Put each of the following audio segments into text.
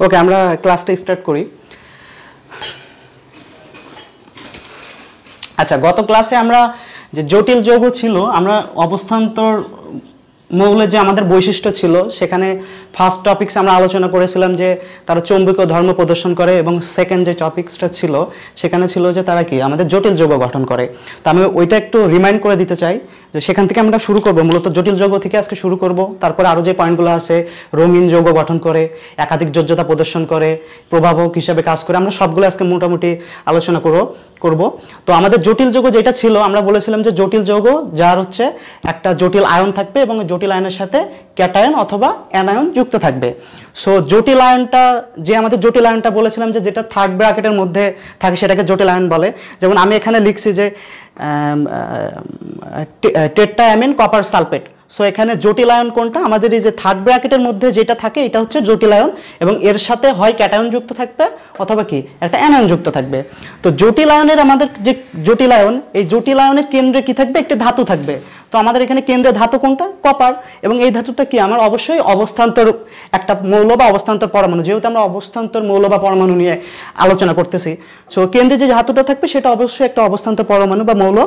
ওকে, আমরা ক্লাসটা স্টার্ট করি। আচ্ছা, গত ক্লাসে আমরা যে জটিল যৌগ ছিল, আমরা অবস্থান্তর মৌলের যে আমাদের বৈশিষ্ট্য ছিল সেখানে ফার্স্ট টপিকস আমরা আলোচনা করেছিলাম যে তারা চৌম্বকীয় ধর্ম প্রদর্শন করে, এবং সেকেন্ড যে টপিকসটা ছিল সেখানে ছিল যে তারা কি আমাদের জটিল যৌগ গঠন করে। তো আমি ওইটা একটু রিমাইন্ড করে দিতে চাই যে সেখান থেকে আমরা শুরু করব, মূলত জটিল যৌগ থেকে আজকে শুরু করব। তারপরে আরও যে পয়েন্টগুলো আছে, রঙিন যৌগ গঠন করে, একাধিক যোজ্যতা প্রদর্শন করে, প্রভাবক হিসাবে কাজ করে, আমরা সবগুলো আজকে মোটামুটি আলোচনা করব। তো আমাদের জটিল যৌগ যেটা ছিল, আমরা বলেছিলাম যে জটিল যৌগ যার হচ্ছে একটা জটিল আয়ন থাকবে এবং জটিল আয়নের সাথে ক্যাটায়ন অথবা অ্যানায়ন যুক্ত থাকবে। সো জটিল আয়নটা, যে আমাদের জটিল আয়নটা বলেছিলাম যে যেটা থার্ড ব্র্যাকেটের মধ্যে থাকে সেটাকে জটিল আয়ন বলে। যেমন আমি এখানে লিখছি যে টেট্রাঅ্যামিন কপার সালফেট। সো এখানে জটিল আয়ন কোনটা, আমাদের এই যে থার্ড ব্র্যাকেটের মধ্যে যেটা থাকে এটা হচ্ছে জটিল আয়ন, এবং এর সাথে হয় ক্যাটায়ন যুক্ত থাকবে অথবা কি একটা অ্যানায়ন যুক্ত থাকবে। তো জটিল আয়নের আমাদের যে জটিল আয়ন, এই জটিল আয়নের কেন্দ্রে কি থাকবে, একটি ধাতু থাকবে। তো আমাদের এখানে কেন্দ্রে ধাতু কোনটা, কপার, এবং এই ধাতুটা কি আমার অবশ্যই অবস্থান্তর একটা মৌল বা অবস্থান্তর পরমাণু, যেহেতু আমরা অবস্থান্তর মৌল বা পরমাণু নিয়ে আলোচনা করতেছি। সো কেন্দ্রে যে ধাতুটা থাকবে সেটা অবশ্যই একটা অবস্থান্তর পরমাণু বা মৌল,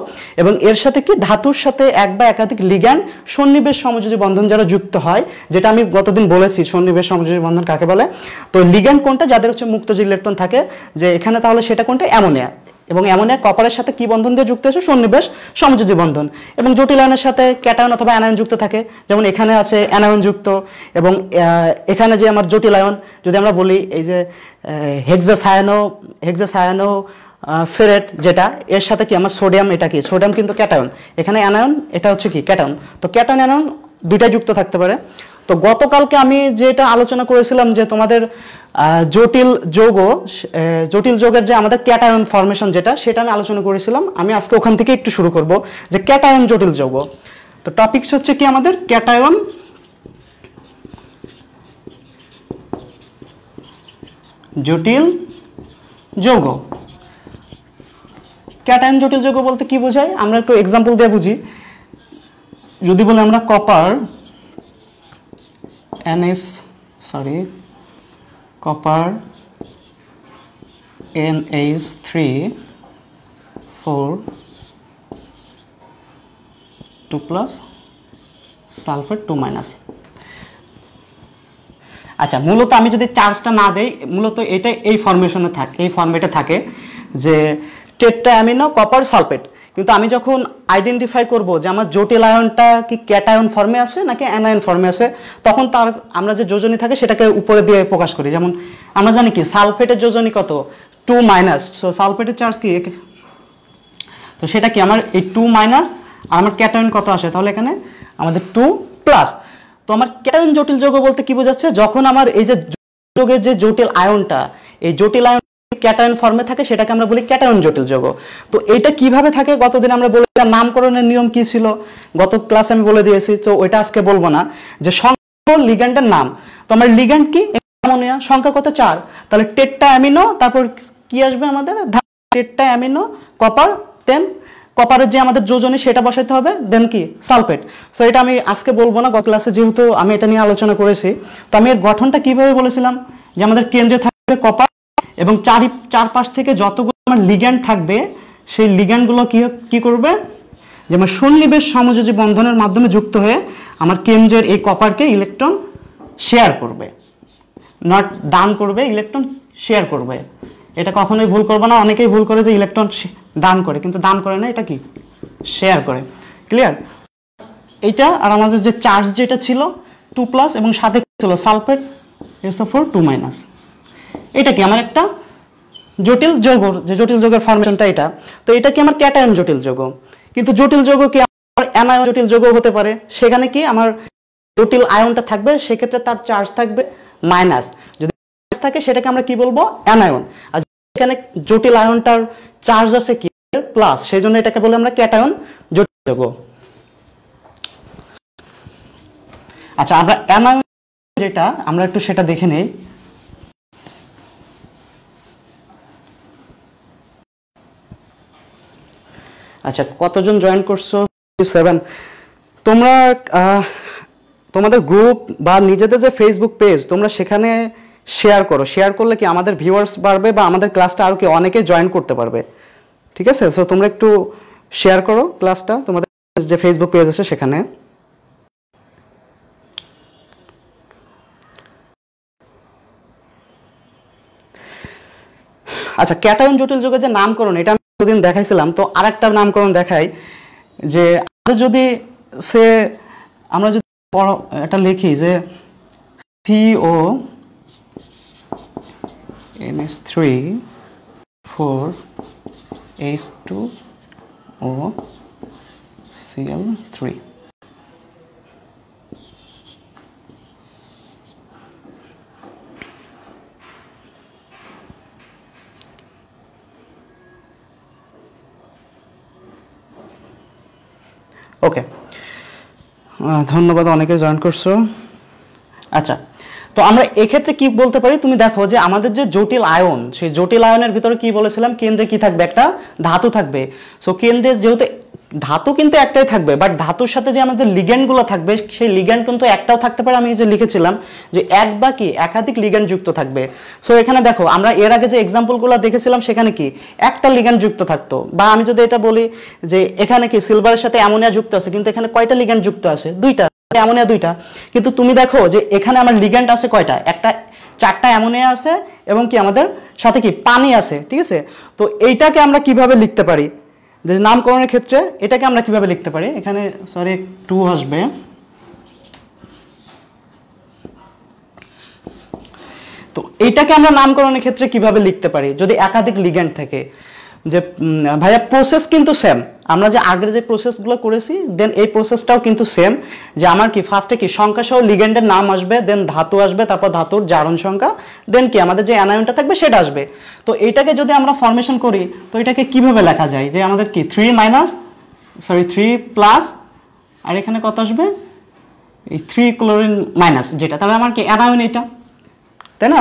এবং এর সাথে কি ধাতুর সাথে এক বা একাধিক লিগ্যান্ড সন্নিবেশ সমযোজী বন্ধন যারা যুক্ত হয়, যেটা আমি গতদিন বলেছি সন্নিবেশ সমযোজী বন্ধন কাকে বলে। তো লিগ্যান্ড কোনটা, যাদের হচ্ছে মুক্ত যে ইলেকট্রন থাকে, যে এখানে তাহলে সেটা কোনটা, অ্যামোনিয়া, এবং অ্যামোনিয়া কপারের সাথে কি বন্ধন দিয়ে যুক্ত আছে, সন্নিবেশ সমযোজী বন্ধন। এবং জটিল আয়নের সাথে ক্যাটায়ন অথবা অ্যানায়ন যুক্ত থাকে, যেমন এখানে আছে অ্যানায়ন যুক্ত, এবং এখানে যে আমার জটিল আয়ন যদি আমরা বলি এই যে হেক্সাসায়ানো ফেরেট, যেটা এর সাথে কি আমার সোডিয়াম, এটা কি সোডিয়াম কিন্তু ক্যাটায়ন, এখানে অ্যানায়ন, এটা হচ্ছে কি ক্যাটায়ন। তো ক্যাটায়ন অ্যানায়ন দুইটাই যুক্ত থাকতে পারে। তো গতকালকে আমি যেটা আলোচনা করেছিলাম যে তোমাদের জটিল যৌগের যে আমাদের ক্যাটায়ন ফরমেশন যেটা, সেটা আমি আলোচনা করেছিলাম। আমি আজকে ওখান থেকে একটু শুরু করব যে ক্যাটায়ন জটিল যৌগ। তো টপিকস হচ্ছে কি আমাদের ক্যাটায়ন জটিল যৌগ। ক্যাটায়ন জটিল যৌগ বলতে কি বোঝায়, আমরা একটু এক্সাম্পল দিয়ে বুঝি। যদি বলি আমরা কপার NH3 4 2+ সালফেট 2-। আচ্ছা, মূলত আমি যদি চার্জটা না দেই, মূলত এটা এই ফরমেশনে থাকে, এই ফরম্যাটে থাকে যে টেট্রাঅ্যামিনো কপার সালফেট। কিন্তু আমি যখন আইডেন্টিফাই করব যে আমার জটিল আয়নটা কি ক্যাটায়ন ফর্মে আছে নাকি অ্যানায়ন ফর্মে আছে, তখন তার আমরা যে যোজনী থাকে সেটাকে উপরে দিয়ে প্রকাশ করি। যেমন আমরা জানি কি সালফেটের যোজনী কত, 2-। সো সালফেটের চার্জ কি, তো সেটা কি আমার এই 2-, আর আমার ক্যাটায়ন কত আসে, তাহলে এখানে আমাদের 2+। তো আমার ক্যাটায়ন জটিল যৌগ বলতে কি বোঝাচ্ছে, যখন আমার এই যে যৌগের যে জটিল আয়নটা, এই জটিল আয়ন ক্যাটায়ন ফর্মে থাকে সেটাকে আমরা বলি ক্যাটায়ন জটিল যৌগ। তো এটা কিভাবে থাকে, গতদিন আমরা বলেছিলাম নামকরণের নিয়ম কি ছিল, গত ক্লাসে আমি বলে দিয়েছি। তো ওইটা আজকে বলবো না, যে সংখ্যা লিগ্যান্ডের নাম। তো আমার লিগ্যান্ড কি, অ্যামোনিয়া, সংখ্যা কত 4, তাহলে টেট্রাঅ্যামিনো, তারপর কি আসবে আমাদের টেট্রাঅ্যামিনো কপার, দেন কপারের যে আমাদের যোজনী সেটা বসাইতে হবে, দেন কি সালফেট। সো এটা আমি আজকে বলবো না, গত ক্লাসে যেহেতু আমি এটা নিয়ে আলোচনা করেছি। তো আমি এর গঠনটা কিভাবে বলেছিলাম, যে আমাদের কেন্দ্রে থাকবে কপার, এবং চারপাশ থেকে যতগুলো আমার লিগ্যান্ড থাকবে সেই লিগ্যান্ডগুলো কি করবে, যে আমার সন্নিবেশ সমযোজী বন্ধনের মাধ্যমে যুক্ত হয়ে আমার কেন্দ্রের এই কপারকে ইলেকট্রন শেয়ার করবে, নট দান করবে, ইলেকট্রন শেয়ার করবে। এটা কখনোই ভুল করবে না, অনেকেই ভুল করে যে ইলেকট্রন দান করে, কিন্তু দান করে না, এটা কি শেয়ার করে। ক্লিয়ার? এইটা আর আমাদের যে চার্জ যেটা ছিল 2+, এবং সাথে ছিল সালফেট SO4 2-। এটা কি আমার একটা জটিল যৌগ, যে জটিল যৌগের ফরমেশনটা এটা। তো এটা কি আমার ক্যাটায়ন জটিল যৌগ। কিন্তু জটিল যৌগ কি আমার অ্যানায়ন জটিল যৌগ হতে পারে, সেখানে কি আমার জটিল আয়নটা থাকবে, সেক্ষেত্রে তার চার্জ থাকবে মাইনাস। যদি থাকে সেটাকে আমরা কি বলবো, অ্যানায়ন। আর এখানে জটিল আয়নটার চার্জ আছে কি প্লাস, সেই জন্য এটাকে বলে আমরা ক্যাটায়ন জটিল যৌগ। আচ্ছা, আমরা অ্যানায়ন যেটা, আমরা একটু সেটা দেখে নেই। আচ্ছা, কতজন জয়েন করছো? 7। তোমরা তোমাদের গ্রুপ বা নিজেদের যে ফেসবুক পেজ, তোমরা সেখানে শেয়ার করো, শেয়ার করলে কি আমাদের ভিউয়ার্স বাড়বে বা আমাদের ক্লাসটা আরও কি অনেকে জয়েন করতে পারবে। ঠিক আছে, সো তোমরা একটু শেয়ার করো ক্লাসটা তোমাদের যে ফেসবুক পেজ আছে সেখানে। আচ্ছা, ক্যাটায়ন জটিল যৌগের যে নামকরণ এটা আমি প্রতিদিন দেখাইছিলাম, তো আরেকটা নামকরণ দেখাই যে যদি আমরা যদি এটা লিখি যে CO NH3 4 H2O Cl3, ওকে, ধন্যবাদ, অনেকে জয়েন করছো। আচ্ছা, তো আমরা এক্ষেত্রে কি বলতে পারি, তুমি দেখো যে আমাদের যে জটিল আয়ন, সেই জটিল আয়নের ভিতরে কি বলেছিলাম, কেন্দ্রে কি থাকবে, একটা ধাতু থাকবে। সো কেন্দ্রে যেহেতু ধাতু কিন্তু একটাই থাকবে, বাট ধাতুর সাথে যে আমাদের লিগ্যান্ডগুলো থাকবে সেই লিগ্যান্ড কিন্তু একটাও থাকতে পারে। আমি যে লিখেছিলাম যে এক বা কি একাধিক লিগ্যান্ড যুক্ত থাকবে। সো এখানে দেখো আমরা এর আগে যে এক্সাম্পলগুলো দেখেছিলাম সেখানে কি একটা লিগ্যান্ড যুক্ত থাকতো, বা আমি যদি এটা বলি যে এখানে কি সিলভারের সাথে অ্যামোনিয়া যুক্ত আছে, কিন্তু এখানে কয়টা লিগ্যান্ড যুক্ত আছে, দুইটা, অ্যামোনিয়া দুইটা। কিন্তু তুমি দেখো যে এখানে আমার লিগ্যান্ড আছে কয়টা, একটা, চারটা অ্যামোনিয়া আছে এবং কি আমাদের সাথে কি পানি আছে। ঠিক আছে, তো এইটাকে আমরা কিভাবে লিখতে পারি, যে নামকরণের ক্ষেত্রে এটাকে আমরা কিভাবে লিখতে পারি, এখানে সরি টু আসবে, তো এইটাকে আমরা নামকরণের ক্ষেত্রে কিভাবে লিখতে পারি যদি একাধিক লিগ্যান্ড থাকে। যে ভাইয়া প্রসেস কিন্তু সেম, আমরা যে আগের যে প্রসেসগুলো করেছি দেন এই প্রসেসটাও কিন্তু সেম, যে আমার কি ফার্স্টে কি সংখ্যা সহ লিগ্যান্ডের নাম আসবে, দেন ধাতু আসবে, তারপর ধাতুর জারণ সংখ্যা, দেন কি আমাদের যে অ্যানায়নটা থাকবে সেটা আসবে। তো এইটাকে যদি আমরা ফরমেশন করি তো এটাকে কিভাবে লেখা যায়, যে আমাদের কি 3 প্লাস আর এখানে কত আসবে, এই 3 ক্লোরিন মাইনাস, যেটা তাহলে আমার কি অ্যানায়ন এটা, তাই না?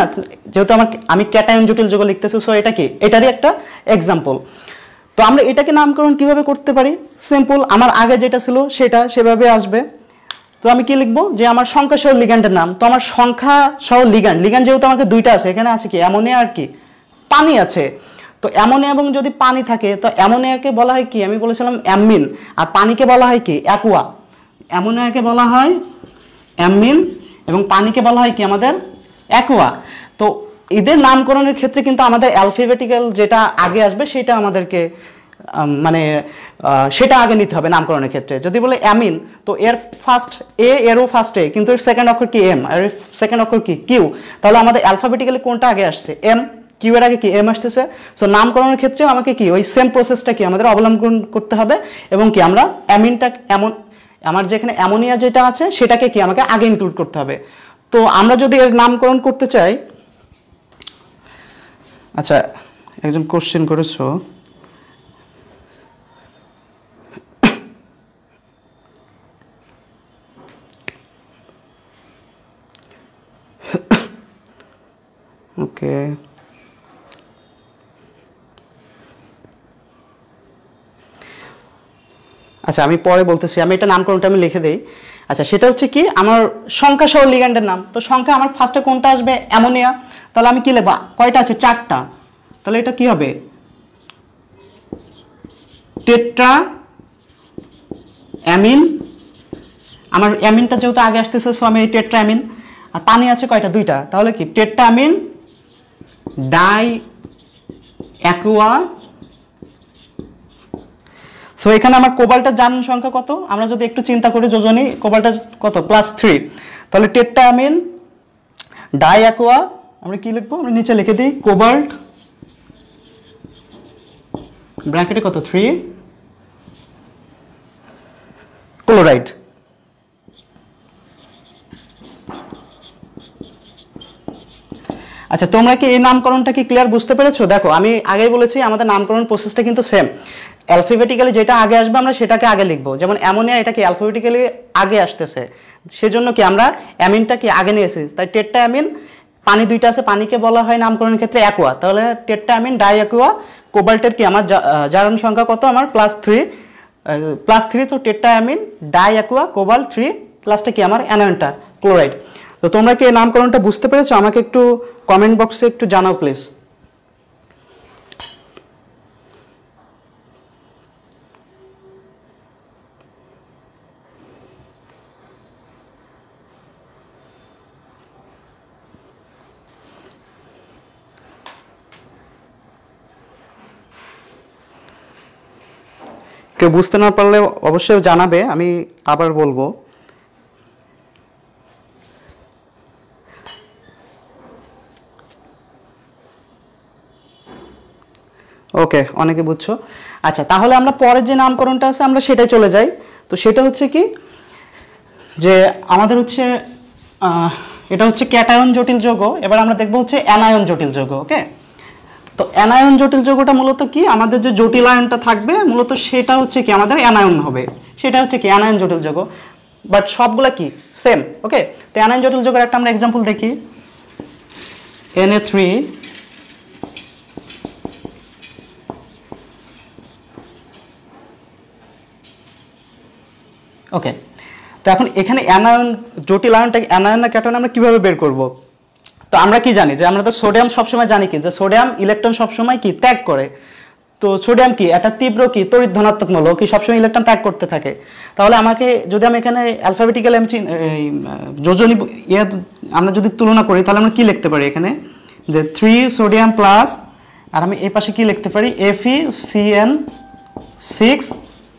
যেহেতু আমি ক্যাটায়ন জটিল যৌগ লিখতেছি, সো এটা কি এটারই একটা এক্সাম্পল। তো আমরা এটাকে নামকরণ কিভাবে করতে পারি, সিম্পল, আমার আগে যেটা ছিল সেটা সেভাবে আসবে। তো আমি কি লিখবো, যে আমার সংখ্যা সহ লিগ্যান্ডের নাম, তো আমার সংখ্যা সহ লিগ্যান্ড যেহেতু আমাকে দুইটা আছে, এখানে আছে কি অ্যামোনিয়া আর কি পানি আছে। তো অ্যামোনিয়া এবং যদি পানি থাকে তো অ্যামোনিয়াকে বলা হয় কি, আমি বলেছিলাম অ্যামিন, আর পানিকে বলা হয় কি অ্যাকুয়া। অ্যামোনিয়াকে বলা হয় অ্যামিন এবং পানিকে বলা হয় কি আমাদের অ্যাকুয়া। তো এদের নামকরণের ক্ষেত্রে কিন্তু আমাদের অ্যালফাবেটিক্যাল যেটা আগে আসবে সেটা আমাদেরকে মানে সেটা আগে নিতে হবে নামকরণের ক্ষেত্রে। যদি বলে অ্যামিন, তো এর ফার্স্ট এ, এরও ফার্স্ট এ, কিন্তু এর সেকেন্ড অক্ষর কি এম, আর সেকেন্ড অক্ষর কি কিউ, তাহলে আমাদের অ্যালফাবেটিক্যালি কোনটা আগে আসছে, এম, কিউ এর আগে কি এম আসতেছে। সো নামকরণের ক্ষেত্রে আমাকে কি ওই সেম প্রসেসটা কি আমাদের অবলম্বন করতে হবে, এবং কি আমরা অ্যামিনটা আমার যেখানে অ্যামোনিয়া যেটা আছে সেটাকে কি আমাকে আগে ইনক্লুড করতে হবে। তো আমরা যদি এর নামকরণ করতে চাই, আচ্ছা একজন কোশ্চেন করেছো, ওকে আচ্ছা আমি পরে বলতেছি, আমি এটা নামকরণটা আমি লিখে দেই। আচ্ছা সেটা হচ্ছে কি আমার সংখ্যা সহ লিগ্যান্ডের নাম, তো সংখ্যা আমার ফার্স্টে কোনটা আসবে, অ্যামোনিয়া, তাহলে আমি কি লিখব, কয়টা আছে, চারটা, তাহলে এটা কি হবে টেট্রা অ্যামিন, আমার অ্যামিনটা যেহেতু আগে আসতেছে সো আমি টেট্রা অ্যামিন, আর পানি আছে কয়টা, দুইটা, তাহলে কি tetra amine die Aqua. So এখানে আমার কোবাল্টের জারণ সংখ্যা কত, আমরা যদি একটু চিন্তা করি যোজনী, কোবাল্টের কত +3, তাহলে টেট্রা অ্যামিন ডাই অ্যাকুয়া, আমরা কি লিখবো, আমরা নিচে লিখে দিই কোবাল্ট ব্র্যাকেটে কত 3 ক্লোরাইড। আচ্ছা তোমরা কি এই নামকরণটা কি ক্লিয়ার বুঝতে পেরেছো? দেখো আমি আগেই বলেছি আমাদের নামকরণ প্রসেসটা কিন্তু সেম, অ্যালফাবেটিক্যালি যেটা আগে আসবে আমরা সেটাকে আগে লিখবো। যেমন অ্যামোনিয়া এটা কি অ্যালফাবেটিক্যালি আগে আসতেছে, সেজন্য কি আমরা অ্যামিনটা কি আগে নিয়েছি, তাই টেট্রা অ্যামিন, পানি দুইটা আছে, পানিকে বলা হয় নামকরণের ক্ষেত্রে অ্যাকুয়া, তাহলে টেট্রা অ্যামিন ডাই অ্যাকুয়া। কোবাল্টের কি আমার জারণ সংখ্যা কত, আমার +3, তো tetra amine die Aqua cobalt 3, প্লাসটা কি আমার অ্যানায়নটা ক্লোরাইড। তো তোমরা কি এই নামকরণটা বুঝতে পেরেছো? আমাকে একটু কমেন্ট বক্সে একটু জানাও প্লিজ। কেউ বুঝতে না পারলে অবশ্যই জানাবে, আমি আবার বলবো। ওকে, অনেকে বুঝছো। আচ্ছা, তাহলে আমরা পরের যে নামকরণটা আছে আমরা সেটাই চলে যাই। তো সেটা হচ্ছে কি, যে আমাদের হচ্ছে এটা হচ্ছে ক্যাটায়ন জটিল যৌগ। এবার আমরা দেখবো হচ্ছে অ্যানায়ন জটিল যৌগ। ওকে, তো অ্যানায়ন জটিল যৌগটা মূলত কি, আমাদের যে জটিল আয়নটা থাকবে মূলত সেটা হচ্ছে কি আমাদের অ্যানায়ন হবে, সেটা হচ্ছে কি অ্যানায়ন জটিল যৌগ। বাট সবগুলা কি সেম। ওকে, তো অ্যানায়ন জটিল যৌগের একটা আমরা এক্সাম্পল দেখি, Na3 ওকে। তো এখন এখানে অ্যানায়ন জটিল আয়নটা অ্যানায়ন না ক্যাটায়ন আমরা কিভাবে বের করব? তো আমরা কি জানি যে আমরা তো সোডিয়াম সবসময় জানি কি যে সোডিয়াম ইলেকট্রন সবসময় কি ত্যাগ করে। তো সোডিয়াম কি একটা তীব্র কি তড়িৎ ধনাত্মক মৌল, কি সবসময় ইলেকট্রন ত্যাগ করতে থাকে। তাহলে আমাকে যদি আমি এখানে অ্যালফাবেটিক্যাল যোজনী আমরা যদি তুলনা করি তাহলে আমরা কি লিখতে পারি এখানে, যে 3 সোডিয়াম প্লাস, আর আমি এই পাশে কি লিখতে পারি FeCN6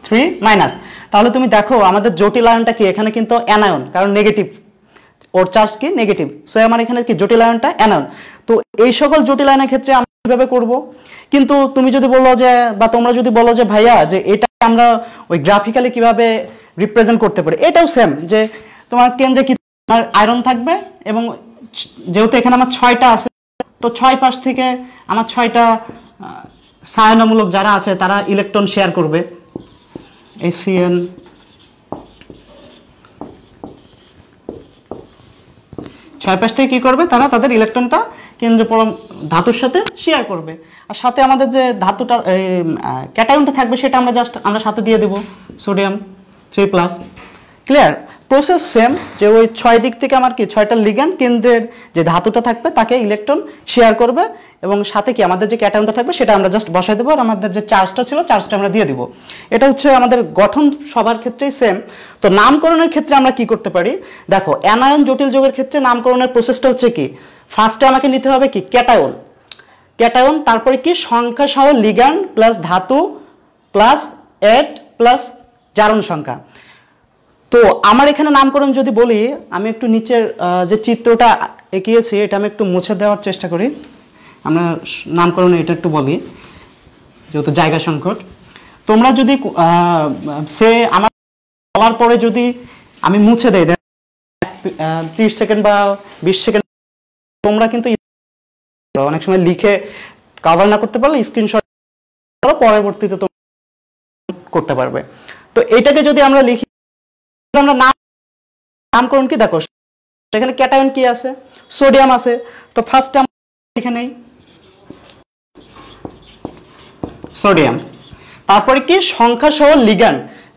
3 মাইনাস। তাহলে তুমি দেখো আমাদের জটিল আয়নটা কি এখানে কিন্তু অ্যানায়ন, কারণ নেগেটিভ, ওর চার্জ কি নেগেটিভ, সো আমার এখানে কি জটিল আয়নটা অ্যানায়ন। তো এই সকল জটিল আয়নের ক্ষেত্রে আমরা কিভাবে করব? কিন্তু তুমি যদি বলো যে, বা তোমরা যদি বলো যে ভাইয়া যে এটা আমরা ওই গ্রাফিক্যালি কিভাবে রিপ্রেজেন্ট করতে পারি, এটাও সেম, যে তোমার কেন্দ্রে কি আমার আয়রন থাকবে, এবং যেহেতু এখানে আমার 6টা আছে, তো 6 পাশ থেকে আমার 6টা সায়নমূলক যারা আছে তারা ইলেকট্রন শেয়ার করবে। ACN 6 পাশ থেকে কি করবে, তারা তাদের ইলেকট্রনটা কেন্দ্র পরম ধাতুর সাথে শেয়ার করবে, আর সাথে আমাদের যে ধাতুটা ক্যাটায়নটা থাকবে সেটা আমরা সাথে দিয়ে দেব সোডিয়াম 3+। ক্লিয়ার? প্রসেস সেম, যে ওই 6 দিক থেকে আমার কি 6টা লিগ্যান্ড কেন্দ্রের যে ধাতুটা থাকবে তাকে ইলেকট্রন শেয়ার করবে, এবং সাথে কি আমাদের যে ক্যাটায়নটা থাকবে সেটা আমরা জাস্ট বসাই দেবো, আর আমাদের যে চার্জটা ছিল চার্জটা আমরা দিয়ে দিব। এটা হচ্ছে আমাদের গঠন সবার ক্ষেত্রেই সেম। তো নামকরণের ক্ষেত্রে আমরা কি করতে পারি, দেখো অ্যানায়ন জটিল যৌগের ক্ষেত্রে নামকরণের প্রসেসটা হচ্ছে কি, ফার্স্টে আমাকে নিতে হবে কি ক্যাটায়ন, তারপরে কি সংখ্যা সহ লিগ্যান্ড প্লাস ধাতু প্লাস এড প্লাস জারণ সংখ্যা। তো আমার এখানে নামকরণ যদি বলি, আমি একটু নিচের যে চিত্রটা এঁকিয়েছি এটা আমি একটু মুছে দেওয়ার চেষ্টা করি। আমরা নামকরণে এটা একটু বলি, যেহেতু জায়গা সংকট। তোমরা যদি আমার বলার পরে যদি আমি মুছে দেই 30 সেকেন্ড বা 20 সেকেন্ড, তোমরা কিন্তু অনেক সময় লিখে কভার না করতে পারলে স্ক্রিনশট পরবর্তীতে তোমরা করতে পারবে। তো এটাকে যদি আমরা লিখি, আমরা নামকরণ কি দেখো, এখানে ক্যাটায়ন কি আছে, সোডিয়াম আছে। তো ফার্স্টে আমরা এখানে সোডিয়াম, তারপরে কি সংখ্যা সহ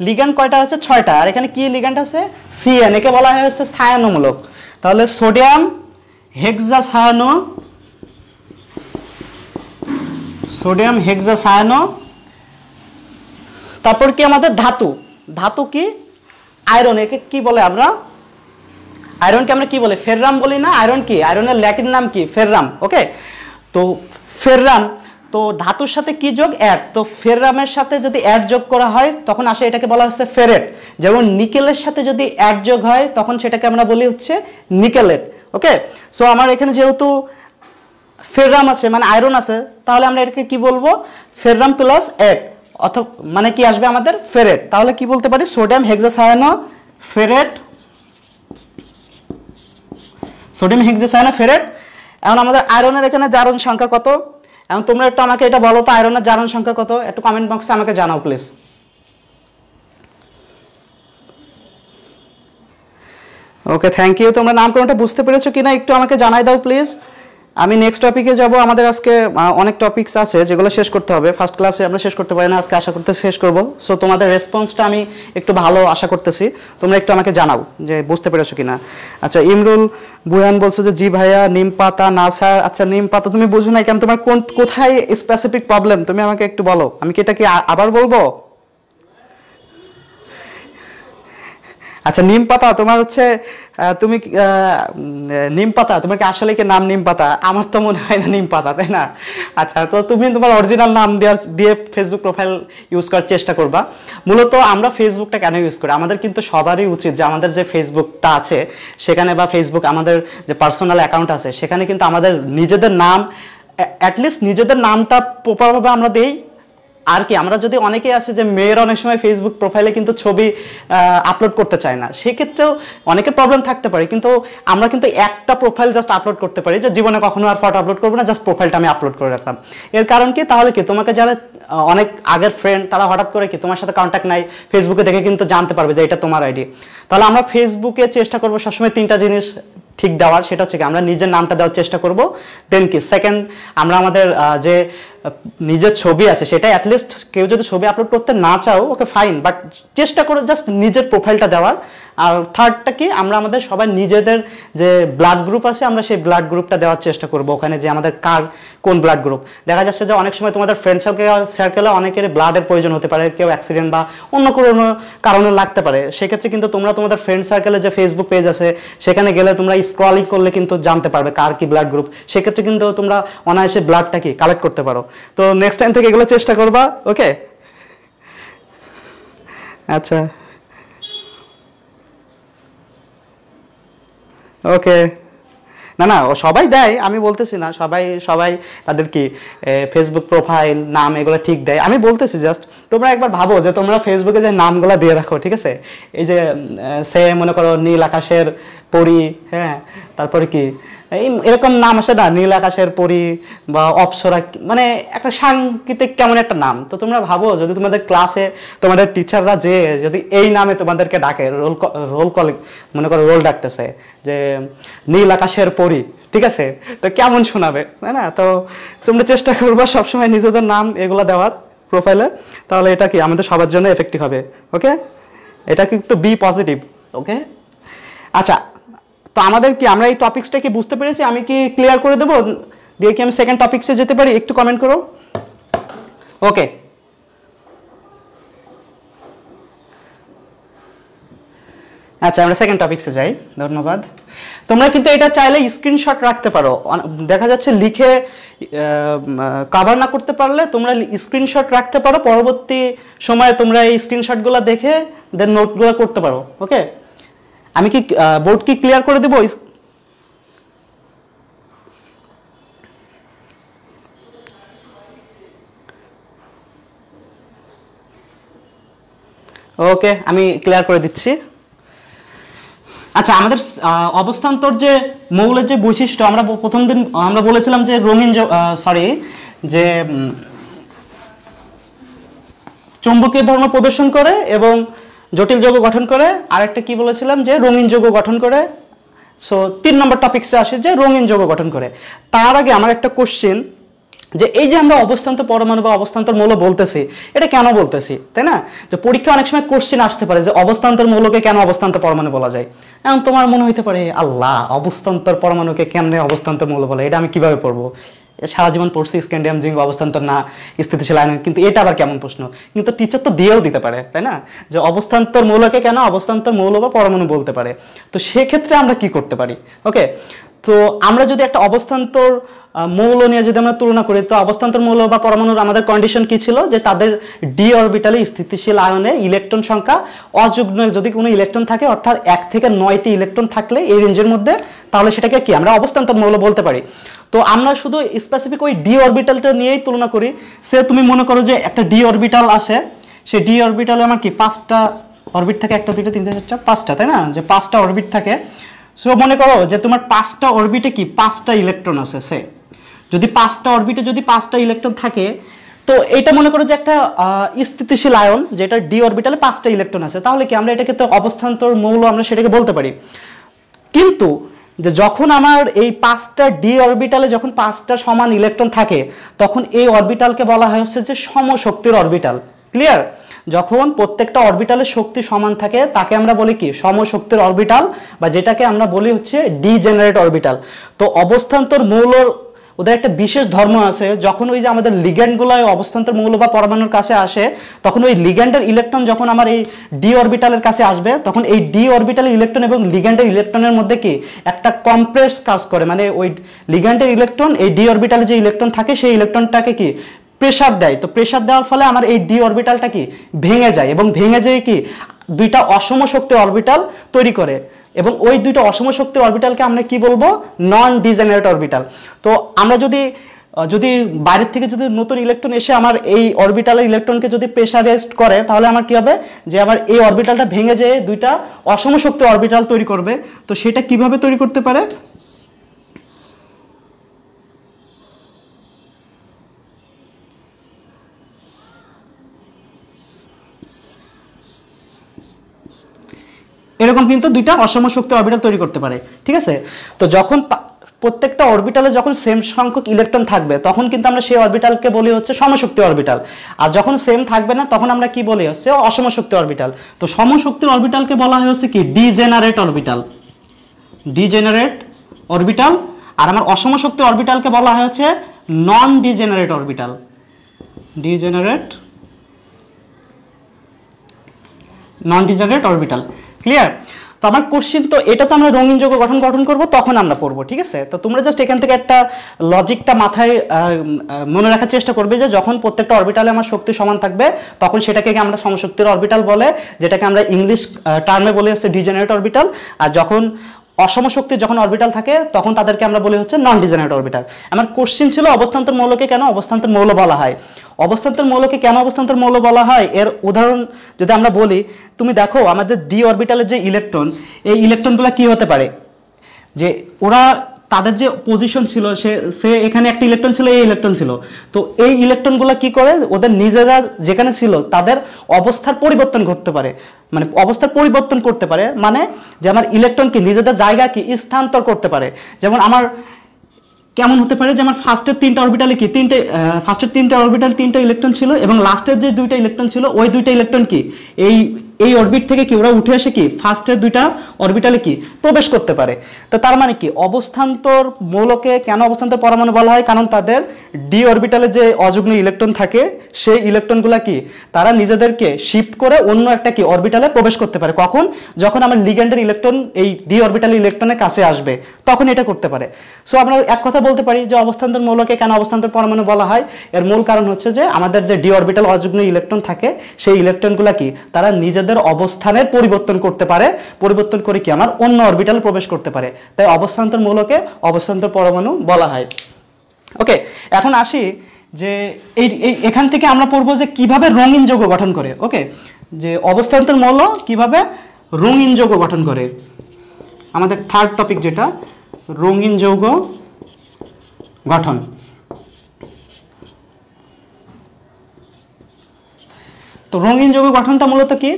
লিগ্যান্ড কয়টা আছে 6টা, আর এখানে কি লিগ্যান্ড আছে CN, একে বলা হয় হচ্ছে ছায়ানমূলক। তাহলে সোডিয়াম হেক্সাসায়ানো, তারপর কি আমাদের ধাতু কি আয়রন, একে কি বলে আমরা আয়রনকে আমরা কি বলে ফেররাম বলি না, আয়রন কি আয়রনের ল্যাটিন নাম কি ফেররাম। ওকে, তো ফেররাম, তো ধাতুর সাথে কি যোগ অ্যাড, তো ফেররামের সাথে যদি অ্যাড যোগ করা হয় তখন আসে এটাকে বলা হচ্ছে ফেরেট। যেমন নিকেলের সাথে যদি অ্যাড যোগ হয় তখন সেটাকে আমরা বলি হচ্ছে নিকেলেট। ওকে, সো আমার এখানে যেহেতু ফেররাম আছে মানে আয়রন আছে, তাহলে আমরা এটাকে কি বলবো ফেররাম প্লাস অ্যাড, অথবা মানে কি আসবে আমাদের ফেরেট। তাহলে কি বলতে পারি সোডিয়াম হেক্সাসায়ানো ফেরেট, এখন আমাদের আয়রনের এখানে জারণ সংখ্যা কত, এখন তোমরা একটু আমাকে এটা বলো তো আয়রনের জারণ সংখ্যা কত, একটু কমেন্ট বক্সে আমাকে জানাও প্লিজ। Okay, thank you. তোমরা নামকরণটা বুঝতে পেরেছো কিনা একটু আমাকে জানাই দাও প্লিজ। আমি নেক্সট টপিকে যাব। আমাদের আজকে অনেক টপিকস আছে যেগুলো শেষ করতে হবে, ফার্স্ট ক্লাসে আমরা শেষ করতে পারি না, আজকে আশা করতে শেষ করব। সো তোমাদের রেসপন্সটা আমি একটু ভালো আশা করতেছি, তোমরা একটু আমাকে জানাও যে বুঝতে পেরেছো কিনা। আচ্ছা, ইমরুল বুয়ান বলছো যে জি ভাইয়া নিম পাতা না স্যার। আচ্ছা, নিম পাতা তুমি বুঝো না কেন, তোমার কোথায় স্পেসিফিক প্রবলেম তুমি আমাকে একটু বলো, আমি কি এটা কি আবার বলবো? আচ্ছা, নিম পাতা তোমার হচ্ছে তুমি নিম পাতা তোমার কি আসলে কি নাম নিম পাতা? আমার তো মনে হয় না নিম পাতা, তাই না? আচ্ছা, তো তুমি তোমার অরিজিনাল নাম দিয়ে ফেসবুক প্রোফাইল ইউজ করার চেষ্টা করবা। মূলত আমরা ফেসবুকটা কেন ইউজ করি, আমাদের কিন্তু সবারই উচিত যে আমাদের যে ফেসবুকটা আছে সেখানে, বা ফেসবুক আমাদের যে পার্সোনাল অ্যাকাউন্ট আছে সেখানে কিন্তু আমাদের নিজেদের নাম, অ্যাটলিস্ট নিজেদের নামটা প্রপারভাবে আমরা দেই। আর কি, আমরা যদি অনেকেই আছে যে মেয়েরা অনেক সময় ফেসবুক প্রোফাইলে কিন্তু ছবি আপলোড করতে চায় না, সেক্ষেত্রেও অনেকের প্রবলেম থাকতে পারে, কিন্তু আমরা কিন্তু একটা প্রোফাইল জাস্ট আপলোড করতে পারি, যে জীবনে কখনো আর ফটো আপলোড করবো না, জাস্ট প্রোফাইলটা আমি আপলোড করে রাখলাম। এর কারণ কি, তাহলে কি তোমাকে যারা অনেক আগের ফ্রেন্ড তারা হঠাৎ করে কি তোমার সাথে কন্ট্যাক্ট নাই, ফেসবুকে দেখে কিন্তু জানতে পারবে যে এটা তোমার আইডি। তাহলে আমরা ফেসবুকে চেষ্টা করবো সবসময় তিনটা জিনিস ঠিক দেওয়ার, সেটা হচ্ছে কি আমরা নিজের নামটা দেওয়ার চেষ্টা করব, দেন কি সেকেন্ড আমরা আমাদের যে নিজের ছবি আছে সেটা অ্যাটলিস্ট, কেউ যদি ছবি আপলোড করতে না চাও ওকে ফাইন, বাট চেষ্টা করে জাস্ট নিজের প্রোফাইলটা দেওয়ার। আর থার্ডটা কি, আমরা আমাদের সবাই নিজেদের যে ব্লাড গ্রুপ আছে আমরা সেই ব্লাড গ্রুপটা দেওয়ার চেষ্টা করব ওখানে, যে আমাদের কার কোন ব্লাড গ্রুপ। দেখা যাচ্ছে যে অনেক সময় তোমাদের ফ্রেন্ড সার্কেলে অনেকের ব্লাডের প্রয়োজন হতে পারে, কেউ অ্যাক্সিডেন্ট বা অন্য কোনো কারণে লাগতে পারে, সেক্ষেত্রে কিন্তু তোমরা তোমাদের ফ্রেন্ড সার্কেলে যে ফেসবুক পেজ আছে সেখানে গেলে তোমরা স্ক্রলিং করলে কিন্তু জানতে পারবে কার কি ব্লাড গ্রুপ, সেক্ষেত্রে কিন্তু তোমরা অনায়াসে ব্লাডটা কি কালেক্ট করতে পারো। তো নেক্সট টাইম থেকে এগুলো চেষ্টা করবা, ওকে? আচ্ছা, ওকে। না না, সবাই দেয়, আমি বলতেছি না সবাই সবাই তাদের কি ফেসবুক প্রোফাইল নাম এগুলো ঠিক দেয়, আমি বলতেছি জাস্ট তোমরা একবার ভাবো যে তোমরা ফেসবুকে যে নামগুলো দিয়ে রাখো, ঠিক আছে, এই যে সে মনে করো নীল আকাশের পরি, হ্যাঁ, তারপরে কি এরকম নাম আসে না, নীল আকাশের পরি বা অপ্সরা, মানে একটা সাংকেতিক কেমন একটা নাম। তো তোমরা ভাবো যদি তোমাদের ক্লাসে তোমাদের টিচাররা যে যদি এই নামে তোমাদেরকে ডাকে, রোল কল মনে করো রোল ডাকতেছে যে নীল আকাশের পরি, ঠিক আছে, তো কেমন শোনাবে, তাই না? তো তোমরা চেষ্টা করবা সবসময় নিজেদের নাম এগুলো দেওয়ার প্রোফাইলে, তাহলে এটা কি আমাদের সবার জন্য এফেক্টিভ হবে, ওকে? এটা কিন্তু বি পজিটিভ, ওকে? আচ্ছা, তো আমাদের কি আমরা এই টপিকসটা কি বুঝতে পেরেছি? আমি কি ক্লিয়ার করে দেবো, দিয়ে কি আমি সেকেন্ড টপিকসে যেতে পারি? একটু কমেন্ট করো, ওকে? আচ্ছা, আমরা সেকেন্ড টপিকসে যাই, ধন্যবাদ। তোমরা কিন্তু এটা চাইলে স্ক্রিনশট রাখতে পারো, দেখা যাচ্ছে লিখে কভার না করতে পারলে তোমরা স্ক্রিনশট রাখতে পারো, পরবর্তী সময়ে তোমরা এই স্ক্রিনশটগুলো দেখে দেন নোটগুলো করতে পারো, ওকে? আমি কি বোর্ড কি ক্লিয়ার করে দেবো? ওকে, আমি ক্লিয়ার করে দিচ্ছি। আচ্ছা, আমাদের অবস্থান্তর যে মৌলের যে বৈশিষ্ট্য, আমরা প্রথম দিন আমরা বলেছিলাম যে রঙিন যে চৌম্বকীয় ধর্ম প্রদর্শন করে এবং জটিল যৌগ গঠন করে, আরেকটা কি বলেছিলাম যে রঙিন যৌগ গঠন করে। সো 3 নম্বর টপিকসে আসে যে রঙিন যৌগ গঠন করে। তার আগে আমার একটা কোশ্চেন, যে এই যে আমরা অবস্থান্তর পরমাণু বা অবস্থান্তর মৌল বলতেছি, এটা কেন বলতেছি, তাই না? যে পরীক্ষা অনেক সময় কোশ্চেন আসতে পারে যে অবস্থান্তর মৌলকে কেন অবস্থান্তর পরমাণু বলা যায়। এখন তোমার মনে হইতে পারে আল্লাহ, অবস্থান্তর পরমাণুকে কেমনে অবস্থান্তর মৌল বলে, এটা আমি কিভাবে পড়বো? সারা জীবন পড়ছি স্ক্যান্ডিয়াম জিঙ্ক অবস্থান্তর না স্থিতিশীল আয়ন, কিন্তু এটা আবার কেমন প্রশ্ন? কিন্তু টিচার তো দিয়েও দিতে পারে, তাই না, যে অবস্থান্তর মৌলকে কেন অবস্থান্তর মৌল বা পরমাণু বলতে পারে। তো সেক্ষেত্রে আমরা কি করতে পারি, ওকে? তো আমরা যদি একটা অবস্থান্তর মৌল নিয়ে যদি আমরা তুলনা করি, তো অবস্থান্তর মৌল বা পরমাণুর আমাদের কন্ডিশন কি ছিল, যে তাদের ডি অরবিটালে স্থিতিশীল আয়নে ইলেকট্রন সংখ্যা অযুগ্ম যদি কোনো ইলেকট্রন থাকে, অর্থাৎ 1 থেকে 9টি ইলেকট্রন থাকলে এই রেঞ্জের মধ্যে, তাহলে সেটাকে কি আমরা অবস্থান্তর মৌল বলতে পারি। তো আমরা শুধু স্পেসিফিক ওই ডি অরবিটালটা নিয়েই তুলনা করি। সে তুমি মনে করো যে একটা ডি অরবিটাল আছে, সেই ডি অরবিটালে আমার কি 5টা অরবিট থাকে, 1 2 3 4 5 5টা, তাই না, যে 5টা অরবিট থাকে। সো মনে করো যে তোমার 5টা অরবিটে কি 5টা ইলেকট্রন আছে, সে যদি 5টা অরবিটে যদি 5টা ইলেকট্রন থাকে, তো এটা মনে করো যে একটা স্থিতিশীল আয়ন, যেটা ডি অরবিটালে 5টা ইলেকট্রন আছে, তাহলে কি আমরা এটাকে তো অবস্থান্তর মৌল আমরা সেটাকে বলতে পারি। কিন্তু যে যখন আমার এই 5টা ডি অরবিটালে যখন 5টা সমান ইলেকট্রন থাকে তখন এই অরবিটালকে বলা হয় হচ্ছে যে সমশক্তির অরবিটাল। ক্লিয়ার? যখন প্রত্যেকটা অরবিটালের শক্তি সমান থাকে তাকে আমরা বলি কি সমশক্তির অরবিটাল, বা যেটাকে আমরা বলি হচ্ছে ডিজেনারেট অরবিটাল। তো অবস্থান্তর মৌলর ওদের একটা বিশেষ ধর্ম আছে, যখন ওই যে আমাদের লিগ্যান্ডগুলো অবস্থান্তর মৌল বা পরমাণুর কাছে আসে তখন ওই লিগ্যান্ডের ইলেকট্রন যখন আমার এই ডি অরবিটালের কাছে আসবে তখন এই ডি অরবিটালের ইলেকট্রন এবং লিগ্যান্ডের ইলেকট্রনের মধ্যে কি একটা কম্প্রেস কাজ করে, মানে ওই লিগ্যান্ডের ইলেকট্রন এই ডি অরবিটালে যে ইলেকট্রন থাকে সেই ইলেকট্রনটাকে কি প্রেসার দেয়। তো প্রেসার দেওয়ার ফলে আমার এই ডি অরবিটালটা কি ভেঙে যায়, এবং ভেঙে যেয়ে কি দুইটা অসম শক্তির অরবিটাল তৈরি করে, এবং ওই দুইটা অসম শক্তির অরবিটালকে আমরা কি বলবো নন ডিজেনারেট অরবিটাল। তো আমরা যদি বাইরের থেকে যদি নতুন ইলেকট্রন এসে আমার এই অরবিটালের ইলেকট্রনকে যদি প্রেসারাইজড করে তাহলে আমার কি হবে যে আমার এই অরবিটালটা ভেঙে যেয়ে দুইটা অসম শক্তি অরবিটাল তৈরি করবে। তো সেটা কিভাবে তৈরি করতে পারে? এরকম কিন্তু দুইটা অসম শক্তি অরবিটাল তৈরি করতে পারে। ঠিক আছে? তো যখন প্রত্যেকটা অরবিটালে যখন সেম সংখ্যক ইলেকট্রন থাকবে তখন কিন্তু আমরা সেই অরবিটালকে বলি হচ্ছে সমশক্তি অরবিটাল, আর যখন সেম থাকবে না তখন আমরা কি বলি হচ্ছে অসম শক্তি অরবিটাল। তো সমশক্তির অরবিটালকে বলা হয় হচ্ছে কি ডিজেনারেট অরবিটাল, ডিজেনারেট অরবিটাল। আর আমার অসম শক্তি অরবিটালকে বলা হয় হচ্ছে নন ডিজেনারেট অরবিটাল, ডিজেনারেট নন ডিজেনারেট অরবিটাল। ক্লিয়ার? তো আমার কোশ্চেন তো এটা তো আমরা রঙিন যৌগ গঠন করব তখন আমরা পড়বো। ঠিক আছে? তো তোমরা জাস্ট এখান থেকে একটা লজিকটা মাথায় মনে রাখার চেষ্টা করবে যে যখন প্রত্যেকটা অরবিটালে আমার শক্তি সমান থাকবে তখন সেটাকে আমরা সমশক্তির অরবিটাল বলে, যেটাকে আমরা ইংলিশ টার্মে বলি হচ্ছে ডিজেনারেট অরবিটাল। আর যখন অসম শক্তির যখন অরবিটাল থাকে তখন তাদেরকে আমরা বলি হচ্ছে নন ডিজেনারেট অরবিটাল। আমার কোশ্চেন ছিল অবস্থান্তর মৌলকে কেন অবস্থান্তর মৌল বলা হয়। অবস্থান্তর মৌলকে কেন অবস্থান্তর মৌল বলা হয় এর উদাহরণ যদি আমরা বলি, তুমি দেখো আমাদের ডি অরবিটালের যে ইলেকট্রন, এই ইলেকট্রনগুলো কি হতে পারে যে ওরা তাদের যে পজিশন ছিল সে এখানে একটা ইলেকট্রন ছিল, এই ইলেকট্রন ছিল, তো এই ইলেকট্রনগুলো কি করে ওদের নিজেরা যেখানে ছিল তাদের অবস্থার পরিবর্তন করতে পারে, মানে অবস্থার পরিবর্তন করতে পারে, মানে যে আমার ইলেকট্রনকে নিজেদের জায়গা কি স্থানান্তর করতে পারে। যেমন আমার কেমন হতে পারে যে আমার ফার্স্টের 3টা অরবিটালে কি ফার্স্টের 3টা অরবিটাল 3টা ইলেকট্রন ছিল এবং লাস্টের যে 2টা ইলেকট্রন ছিল ওই 2টা ইলেকট্রন কি এই অরবিট থেকে কি ওরা উঠে এসে কি ফার্স্টের 2টা অরবিটালে কি প্রবেশ করতে পারে। তো তার মানে কি অবস্থান্তর মৌলকে কেন অবস্থান্তর পরমাণু বলা হয়, কারণ তাদের ডি অরবিটালে যে অযুগ্ম ইলেকট্রন থাকে সেই ইলেকট্রনগুলো কি তারা নিজেদেরকে শিফট করে অন্য একটা কি অরবিটালে প্রবেশ করতে পারে। কখন? যখন আমার লিগ্যান্ডের ইলেকট্রন এই ডি অরবিটালের ইলেকট্রনের কাছে আসবে তখন এটা করতে পারে। সো আমরা এক কথা বলতে পারি যে অবস্থান্তর মৌলকে কেন অবস্থান্তর পরমাণু বলা হয়, এর মূল কারণ হচ্ছে যে আমাদের যে ডি অরবিটাল অযুগ্ম ইলেকট্রন থাকে সেই ইলেকট্রনগুলো কি তারা নিজেদের অবস্থানের পরিবর্তন করতে পারে, পরিবর্তন করে কি আমার অন্য অরবিটালে প্রবেশ করতে পারে, তাই অবস্থান্তর মৌলকে অবস্থান্তর পরমাণু বলা হয়। ওকে, এখন আসি যে এখান থেকে আমরা পড়বো যে কিভাবে রঙিন যৌগ গঠন করে। ওকে, যে অবস্থান্তর মৌল কিভাবে রঙিন যৌগ গঠন করে, আমাদের থার্ড টপিক যেটা রঙিন যৌগ গঠন। তো রঙিন যৌগ গঠনটা মূলত কি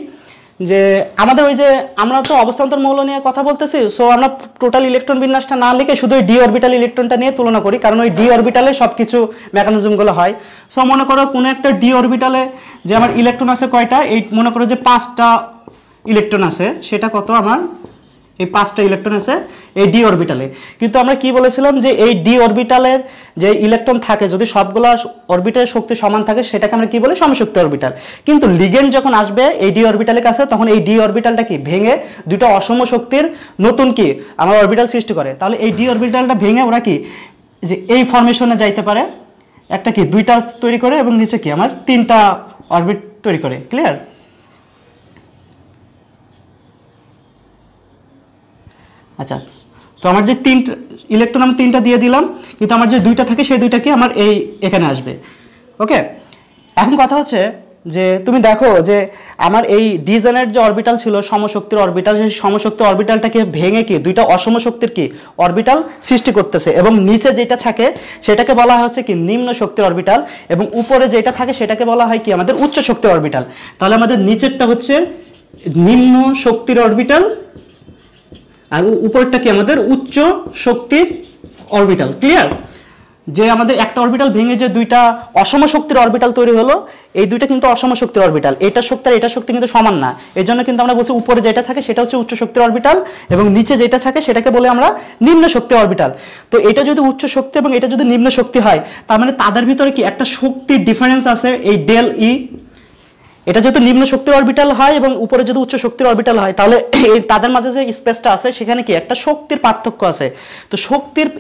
যে আমাদের ওই যে আমরা তো অবস্থান্তর মৌল নিয়ে কথা বলতেছি, সো আমরা টোটাল ইলেকট্রন বিন্যাসটা না লিখে শুধু ডি অরবিটাল ইলেকট্রনটা নিয়ে তুলনা করি, কারণ ওই ডি অরবিটালে সবকিছু মেকানিজমগুলো হয়। সো মনে করো কোনো একটা ডি অরবিটালে যে আমার ইলেকট্রন আছে কয়টা, এই মনে করো যে 5টা ইলেকট্রন আছে, সেটা কত আমার এই 5টা ইলেকট্রন আছে এই ডি অরবিটালে। কিন্তু আমরা কি বলেছিলাম যে এই ডি অরবিটালের যে ইলেকট্রন থাকে যদি সবগুলো অরবিটালের শক্তি সমান থাকে সেটাকে আমরা কি বলি সমশক্তি অরবিটাল। কিন্তু লিগেন্ড যখন আসবে এই ডি অরবিটালের কাছে তখন এই ডি অরবিটালটা কি ভেঙে দুটো অসম শক্তির নতুন কি আমার অরবিটাল সৃষ্টি করে। তাহলে এই ডি অরবিটালটা ভেঙে ওরা কি যে এই ফরমেশনে যাইতে পারে, একটা কি 2টা তৈরি করে এবং নিচে কি আমার 3টা অরবিট তৈরি করে। ক্লিয়ার? আচ্ছা, তো আমার যে 3টা ইলেকট্রন আমি 3টা দিয়ে দিলাম, কিন্তু আমার যে 2টা থাকে সেই 2টা কি আমার এখানে আসবে। ওকে, এখন কথা হচ্ছে যে তুমি দেখো যে আমার এই ডিজেনারেট যে অরবিটাল ছিল সমশক্তির অরবিটাল, সেই সমশক্তি অরবিটালটাকে ভেঙে কি 2টা অসম শক্তির কি অরবিটাল সৃষ্টি করতেছে, এবং নিচে যেটা থাকে সেটাকে বলা হচ্ছে কি নিম্ন শক্তির অরবিটাল, এবং উপরে যেটা থাকে সেটাকে বলা হয় কি আমাদের উচ্চ শক্তির অরবিটাল। তাহলে আমাদের নিচেরটা হচ্ছে নিম্ন শক্তির অরবিটাল আর উপরটা কি আমাদের উচ্চ শক্তির অরবিটাল। ক্লিয়ার? যে আমাদের একটা অরবিটাল ভেঙে যে দুইটা অসম শক্তির অরবিটাল তৈরি হলো, এই দুইটা কিন্তু অসম শক্তির অরবিটাল, এটা শক্তি আর এটা শক্তি কিন্তু সমান না। এই জন্য কিন্তু আমরা বলছি উপরে যেটা থাকে সেটা হচ্ছে উচ্চ শক্তির অরবিটাল এবং নিচে যেটা থাকে সেটাকে বলে আমরা নিম্ন শক্তি অরবিটাল। তো এটা যদি উচ্চ শক্তি এবং এটা যদি নিম্ন শক্তি হয়, তার মানে তাদের ভিতরে কি একটা শক্তির ডিফারেন্স আছে, এই ডেল ই। এটা যেহেতু নিম্ন শক্তির অরবিটাল হয় এবং উপরে যদি উচ্চ শক্তির অরবিটাল হয়, তাহলে তাদের মাঝে যে স্পেসটা আছে সেখানে কি একটা শক্তির পার্থক্য আছে। তো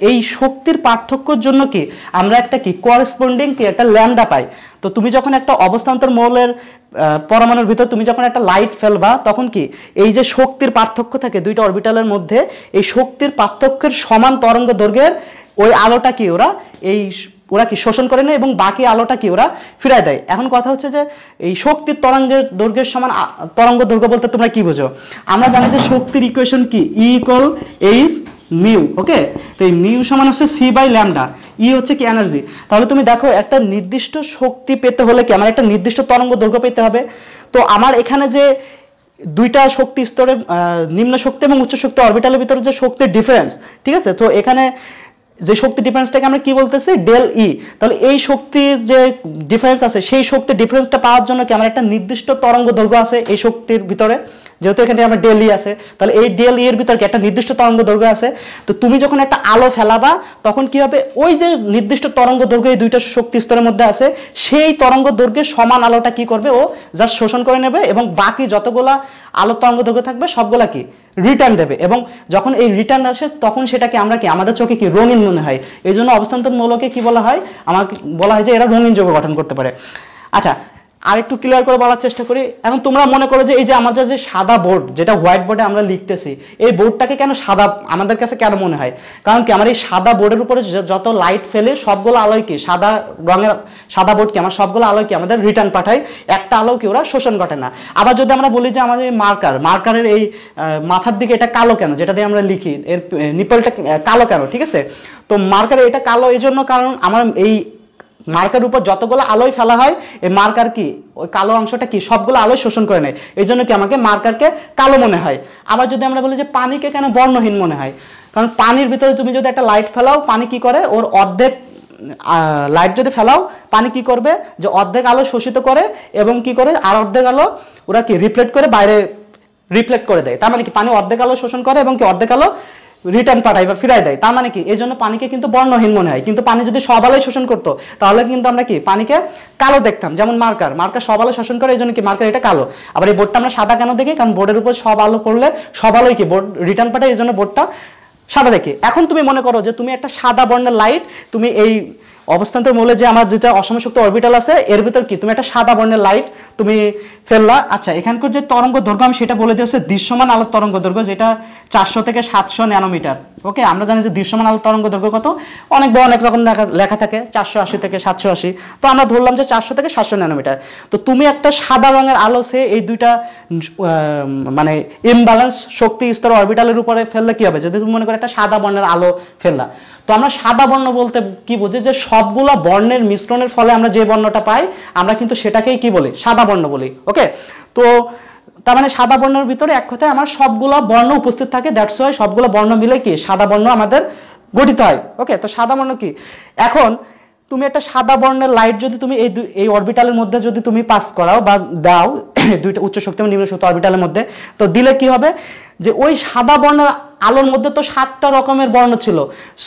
এই শক্তির পার্থক্যের জন্য কি আমরা একটা কি করেসপন্ডিং কি একটা ল্যামডা পাই। তো তুমি যখন একটা অবস্থান্তর মৌলের পরমাণুর ভিতর তুমি যখন একটা লাইট ফেলবা, তখন কি এই যে শক্তির পার্থক্য থাকে দুইটা অরবিটালের মধ্যে, এই শক্তির পার্থক্যের সমান তরঙ্গ দৈর্ঘ্যের ওই আলোটা কি ওরা কি শোষণ করে নেয় এবং বাকি আলোটা কি ওরা ফিরায় দেয়। এখন কথা হচ্ছে যে এই শক্তির দৈর্ঘ্যের সমান তরঙ্গ দৈর্ঘ্য বলতে তোমরা কি বোঝো? আমরা জানি যে শক্তির ইকুয়েশন কি E = H মিউ। ওকে, তো এই মিউ সমান হচ্ছে C/λ, ই হচ্ছে কি এনার্জি। তাহলে তুমি দেখো একটা নির্দিষ্ট শক্তি পেতে হলে কি আমার একটা নির্দিষ্ট তরঙ্গ দৈর্ঘ্য পেতে হবে। তো আমার এখানে যে দুইটা শক্তি স্তরে নিম্ন শক্তি এবং উচ্চ শক্তি অরবিটালের ভিতরে যে শক্তির ডিফারেন্স, ঠিক আছে, তো এখানে যে শক্তি ডিফারেন্সটাকে আমরা কি বলতেছি ডেল ই। তাহলে এই শক্তির যে ডিফারেন্স আছে সেই শক্তির ডিফারেন্সটা পাওয়ার জন্য কি আমার একটা নির্দিষ্ট তরঙ্গ দৈর্ঘ্য আছে এই শক্তির ভিতরে, যেহেতু এখানে আমার ডেল ই আছে, তাহলে এই ডেল ই এর ভিতরে একটা নির্দিষ্ট তরঙ্গ দৈর্ঘ্য আছে। তো তুমি যখন একটা আলো ফেলাবা তখন কি হবে, ওই যে নির্দিষ্ট তরঙ্গ দৈর্ঘ্য এই দুইটা শক্তি স্তরের মধ্যে আছে সেই তরঙ্গ দৈর্ঘ্যের সমান আলোটা কি করবে, ও জাস্ট শোষণ করে নেবে এবং বাকি যতগুলা আলোর তরঙ্গ দৈর্ঘ্য থাকবে সবগুলা কি রিটার্ন দেবে। এবং যখন এই রিটার্ন আসে তখন সেটাকে আমরা কি আমাদের চোখে কি রঙিন মনে হয়। এই জন্য অবস্থান্তর মৌলকে কি বলা হয়, আমাকে বলা হয় যে এরা রঙিন যৌগ গঠন করতে পারে। আচ্ছা, আর একটু ক্লিয়ার করে বলার চেষ্টা করি। এখন তোমরা মনে করো যে এই যে আমাদের যে সাদা বোর্ড, যেটা হোয়াইট বোর্ডে আমরা লিখতেছি, এই বোর্ডটাকে কেন সাদা আমাদের কাছে কেন মনে হয়? কারণ কি আমার এই সাদা বোর্ডের উপরে যত লাইট ফেলে সবগুলো আলোয় কি সাদা রঙের সাদা বোর্ড কি আমার সবগুলো আলোয় কি আমাদের রিটার্ন পাঠায়, একটা আলো কি ওরা শোষণ ঘটে না। আবার যদি আমরা বলি যে আমাদের মার্কারের এই মাথার দিকে এটা কালো কেন, যেটা দিয়ে আমরা লিখি এর নিপলটা কালো কেন, ঠিক আছে, তো মার্কারের এটা কালো এই জন্য কারণ আমার এই মার্কার উপর যতগুলো আলোয় ফেলা হয় এই মার্কার কি ওই কালো অংশটা কি সবগুলো আলোয় শোষণ করে নেয়, এই জন্য কি আমাকে মার্কারকে কালো মনে হয়। আবার যদি আমরা বলি যে পানিকে কেন বর্ণহীন মনে হয়, কারণ পানির ভিতরে তুমি যদি একটা লাইট ফেলাও, পানি কি করে ওর অর্ধেক লাইট যদি ফেলাও পানি কি করবে যে অর্ধেক আলো শোষিত করে এবং কি করে আর অর্ধেক আলো ওরা কি রিফ্লেক্ট করে বাইরে রিফ্লেক্ট করে দেয়। তার মানে কি পানি অর্ধেক আলো শোষণ করে এবং কি অর্ধেক আলো রিটার্ন পাঠায় বা ফিরাই দেয়। তার মানে কি এই জন্য পানিকে কিন্তু বর্ণহীন মনে হয়। কিন্তু পানি যদি সব আলোয় শোষণ করতো তাহলে কিন্তু আমরা কি পানিকে কালো দেখতাম। যেমন মার্কার সব আলো শোষণ করে, এই জন্য কি মার্কার এটা কালো। আবার এই বোর্ডটা আমরা সাদা কেন দেখি, কারণ বোর্ডের উপর সব আলো পড়লে সব আলোই কি বোর্ড রিটার্ন পাঠায়, এই জন্য বোর্ডটা সাদা দেখি। এখন তুমি মনে করো যে তুমি একটা সাদা বর্ণের লাইট তুমি এই অবস্থান্তর মৌলে যে আমার যেটা অসম শক্তি অরবিটাল আছে এর ভিতর কি তুমি একটা সাদা বর্ণের লাইট তুমি ফেললা। আচ্ছা, এখানকার যে তরঙ্গ দৈর্ঘ্য আমি সেটা বলে দিয়েছি দৃশ্যমান আলোর তরঙ্গ দৈর্ঘ্য, যেটা 400 থেকে 700 ন্যানোমিটার। ওকে, আমরা জানি যে দৃশ্যমান আলোর তরঙ্গ দৈর্ঘ্য কত, অনেক বড় অনেক রকম লেখা থাকে 480 থেকে 780, তো আমরা ধরলাম যে 400 থেকে 700 ন্যানোমিটার। তো তুমি একটা সাদা রঙের আলো সে এই দুইটা মানে ইমব্যালেন্স শক্তি স্তর অরবিটালের উপরে ফেললে কি হবে, যদি তুমি মনে করো একটা সাদা বর্ণের আলো ফেললা, তো আমরা সাদা বর্ণ বলতে কি বুঝি, যে সবগুলা বর্ণের মিশ্রণের ফলে আমরা যে বর্ণটা পাই আমরা কিন্তু সেটাকেই কি বলি, সাদা বর্ণ বলি। ওকে, তো তার মানে সাদা বর্ণের ভিতরে এক কথায় আমার সবগুলো বর্ণ উপস্থিত থাকে, দ্যাটস ওয়াই সবগুলো বর্ণ মিলে কি সাদা বর্ণ আমাদের গঠিত হয়। ওকে, তো সাদা বর্ণ কি, এখন তুমি একটা সাদা বর্ণের লাইট যদি তুমি এই অরবিটালের মধ্যে যদি তুমি পাস করাও বা দাও দুইটা উচ্চ শক্তি এবং নিম্ন শক্তি অরবিটালের মধ্যে, তো দিলে কি হবে যে ওই সাদা বর্ণের আলোর মধ্যে তো 7টা রকমের বর্ণ ছিল।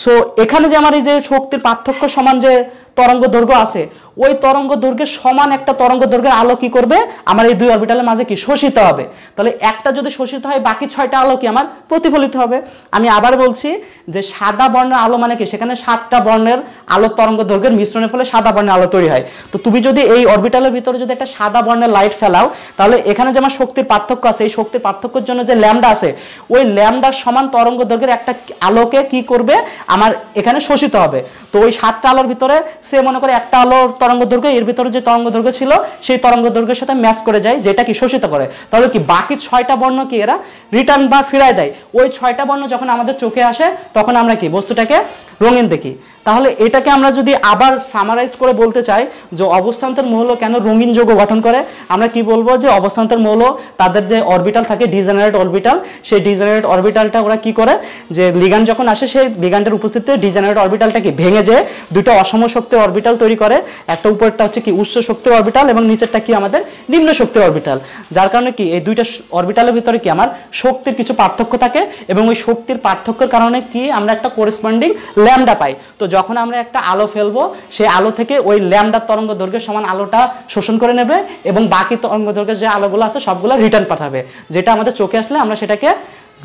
সো এখানে যে আমার এই যে শক্তির পার্থক্য সমান যে তরঙ্গ দৈর্ঘ্য আছে, ওই তরঙ্গ দৈর্ঘ্যের সমান একটা তরঙ্গ দৈর্ঘ্যের আলো কি করবে আমার এই দুই অরবিটালের মাঝে কি শোষিত হবে। তাহলে একটা যদি শোষিত হয় বাকি 6টা আলো কি আমার প্রতিফলিত হবে। আমি আবার বলছি যে সাদা বর্ণের আলো মানে কি, সেখানে 7টা বর্ণের আলোর তরঙ্গ দৈর্ঘ্যের মিশ্রণের ফলে সাদা বর্ণের আলো তৈরি হয়। তো তুমি যদি এই অরবিটালের ভিতরে যদি একটা সাদা বর্ণের লাইট ফেলাও, তাহলে এখানে যে আমার শক্তির পার্থক্য আছে এই শক্তির পার্থক্যের জন্য যে ল্যামডা আছে ওই ল্যামডার সমান তরঙ্গ দৈর্ঘ্যের একটা আলোকে কি করবে আমার এখানে শোষিত হবে। তো ওই 7টা আলোর ভিতরে সে মনে করে একটা আলোর তরঙ্গ দৈর্ঘ্য এর ভিতরে যে তরঙ্গ দৈর্ঘ্য ছিল সেই তরঙ্গ দৈর্ঘ্যের সাথে ম্যাচ করে যায়, যেটা কি শোষিত করে। তাহলে কি বাকি 6টা বর্ণ কি এরা রিটার্ন বা ফিরায় দেয়। ওই 6টা বর্ণ যখন আমাদের চোখে আসে তখন আমরা কি বস্তুটাকে রঙিন দেখি। তাহলে এটাকে আমরা যদি আবার সামারাইজ করে বলতে চাই যে অবস্থান্তর মৌল কেন রঙিন যৌগ গঠন করে, আমরা কি বলবো যে অবস্থান্তর মৌল তাদের যে অরবিটাল থাকে ডিজেনারেট অরবিটাল, সেই ডিজেনারেট অরবিটালটা ওরা কি করে যে লিগ্যান্ড যখন আসে সেই লিগ্যান্ডের উপস্থিতিতে ডিজেনারেট অরবিটালটা কি ভেঙে যে দুটো অসম শক্তির অরবিটাল তৈরি করে, একটা উপরটা হচ্ছে কি উচ্চ শক্তির অরবিটাল এবং নিচেরটা কি আমাদের নিম্ন শক্তির অরবিটাল। যার কারণে কি এই দুইটা অরবিটালের ভিতরে কি আমার শক্তির কিছু পার্থক্য থাকে এবং ওই শক্তির পার্থক্যের কারণে কি আমরা একটা করেসপন্ডিং ল্যামডা পাই। তো যখন আমরা একটা আলো ফেলবো সেই আলো থেকে ওই ল্যামডার তরঙ্গ দৈর্ঘ্যের সমান আলোটা শোষণ করে নেবে এবং বাকি তরঙ্গ দৈর্ঘ্যের যে আলোগুলো আছে সবগুলো রিটার্ন পাঠাবে, যেটা আমাদের চোখে আসলে আমরা সেটাকে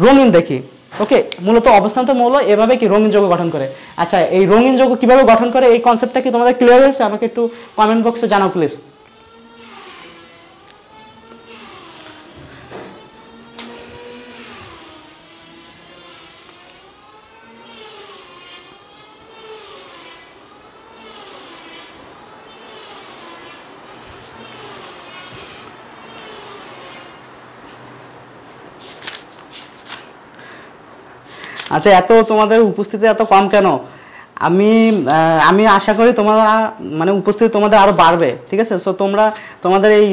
রঙিন দেখি। ওকে, মূলত অবস্থান্তর মৌল এভাবে কি রঙিন যৌগ গঠন করে। আচ্ছা, এই রঙিন যৌগ কিভাবে গঠন করে এই কনসেপ্টটা কি তোমাদের ক্লিয়ার হয়েছে? আমাকে একটু কমেন্ট বক্সে জানাও প্লিজ। আচ্ছা, এত তোমাদের উপস্থিতি এত কম কেন? আমি আশা করি তোমরা মানে উপস্থিতি তোমাদের আরো বাড়বে, ঠিক আছে? সো তোমরা তোমাদের এই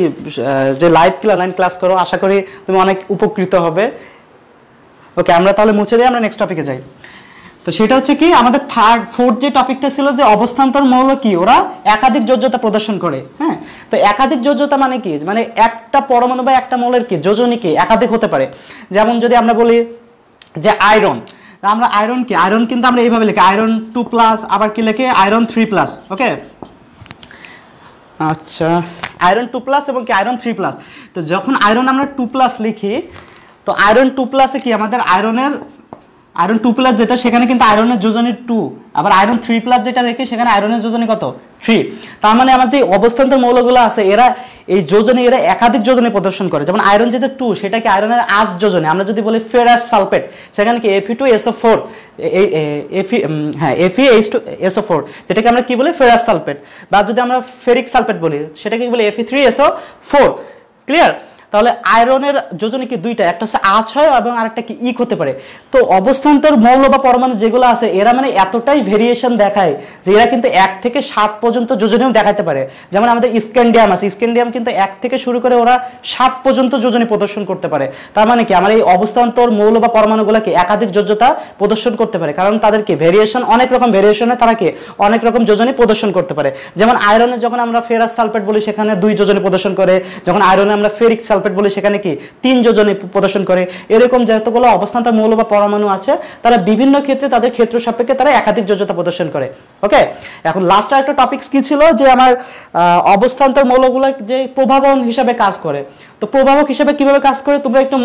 যে লাইভ ক্লাস করো, আশা করি তুমি অনেক উপকৃত হবে। ওকে, আমরা তাহলে মুছে দিই, আমরা নেক্সট টপিকে যাই। তো সেটা হচ্ছে কি আমাদের ফোর্থ যে টপিকটা ছিল যে অবস্থান্তর মৌল কি ওরা একাধিক যোজ্যতা প্রদর্শন করে। হ্যাঁ, তো একাধিক যোজ্যতা মানে কি, মানে একটা পরমাণু বা একটা মৌলের কি যোজনী কি একাধিক হতে পারে। যেমন যদি আমরা বলি যে আয়রন, আমরা আয়রন কি, আয়রন কিন্তু আমরা এইভাবে লিখি আয়রন 2+, আবার কি লিখি আয়রন 3+। ওকে, আচ্ছা, আয়রন 2+ এবং কি আয়রন 3+। তো যখন আয়রন আমরা 2+ লিখি, তো আয়রন 2+-এ কি আমাদের আয়রন 2+ যেটা সেখানে কিন্তু আয়রনের যোজনী 2, আবার আয়রন 3+ যেটা রেখে সেখানে আয়রনের যোজনী কত 3। তার মানে আমার যে অবস্থান্তর মৌলগুলো আছে এরা এই যোজনী এরা একাধিক যোজনী প্রদর্শন করে। যেমন আয়রন যেটা 2 সেটা কি আয়রনের আজ যোজনী। আমরা যদি বলি ফেরাস সালফেট সেখানে কি Fe2SO4 Fe2SO4 যেটাকে আমরা কি বলি ফেরাস সালফেট, বা যদি আমরা ফেরিক সালফেট বলি সেটাকে কি বলি Fe3SO4। ক্লিয়ার? তাহলে আয়রনের যোজনী কি দুইটা, একটা হচ্ছে আজ হয় এবং আরেকটা কি ইক হতে পারে। তো অবস্থান্তর মৌল বা পরমাণু যেগুলো আছে এরা মানে এতটাই ভেরিয়েশন দেখায় যে এরা কিন্তু 1 থেকে 7 পর্যন্ত যোজনীও দেখাতে পারে। যেমন আমাদের স্ক্যান্ডিয়াম আছে, স্ক্যান্ডিয়াম কিন্তু 1 থেকে শুরু করে ওরা 7 পর্যন্ত যোজনী প্রদর্শন করতে পারে। তার মানে কি আমার এই অবস্থান্তর মৌল বা পরমাণুগুলোকে একাধিক যোজ্যতা প্রদর্শন করতে পারে, কারণ তাদের কি ভেরিয়েশন, অনেক রকম ভেরিয়েশনে তারা কি অনেক রকম যোজনী প্রদর্শন করতে পারে। যেমন আয়রনে যখন আমরা ফেরাস সালফেট বলি সেখানে 2 যোজনী প্রদর্শন করে, যখন আয়রনে আমরা ফেরিক সালফেট বলি সেখানে কি 3 যোজনী প্রদর্শন করে। এরকম যতগুলো অবস্থান্তর মৌল বা পরমাণু আছে তারা বিভিন্ন ক্ষেত্রে তাদের ক্ষেত্র সাপেক্ষে তারা একাধিক যোজ্যতা প্রদর্শন করে। ওকে, এখন লাস্ট একটা টপিকস কি ছিল যে আমার অবস্থান্তর মৌলগুলো যে প্রভাবক হিসাবে কাজ করে। তো প্রভাবক হিসাবে কিভাবে কাজ করে তোমরা একটু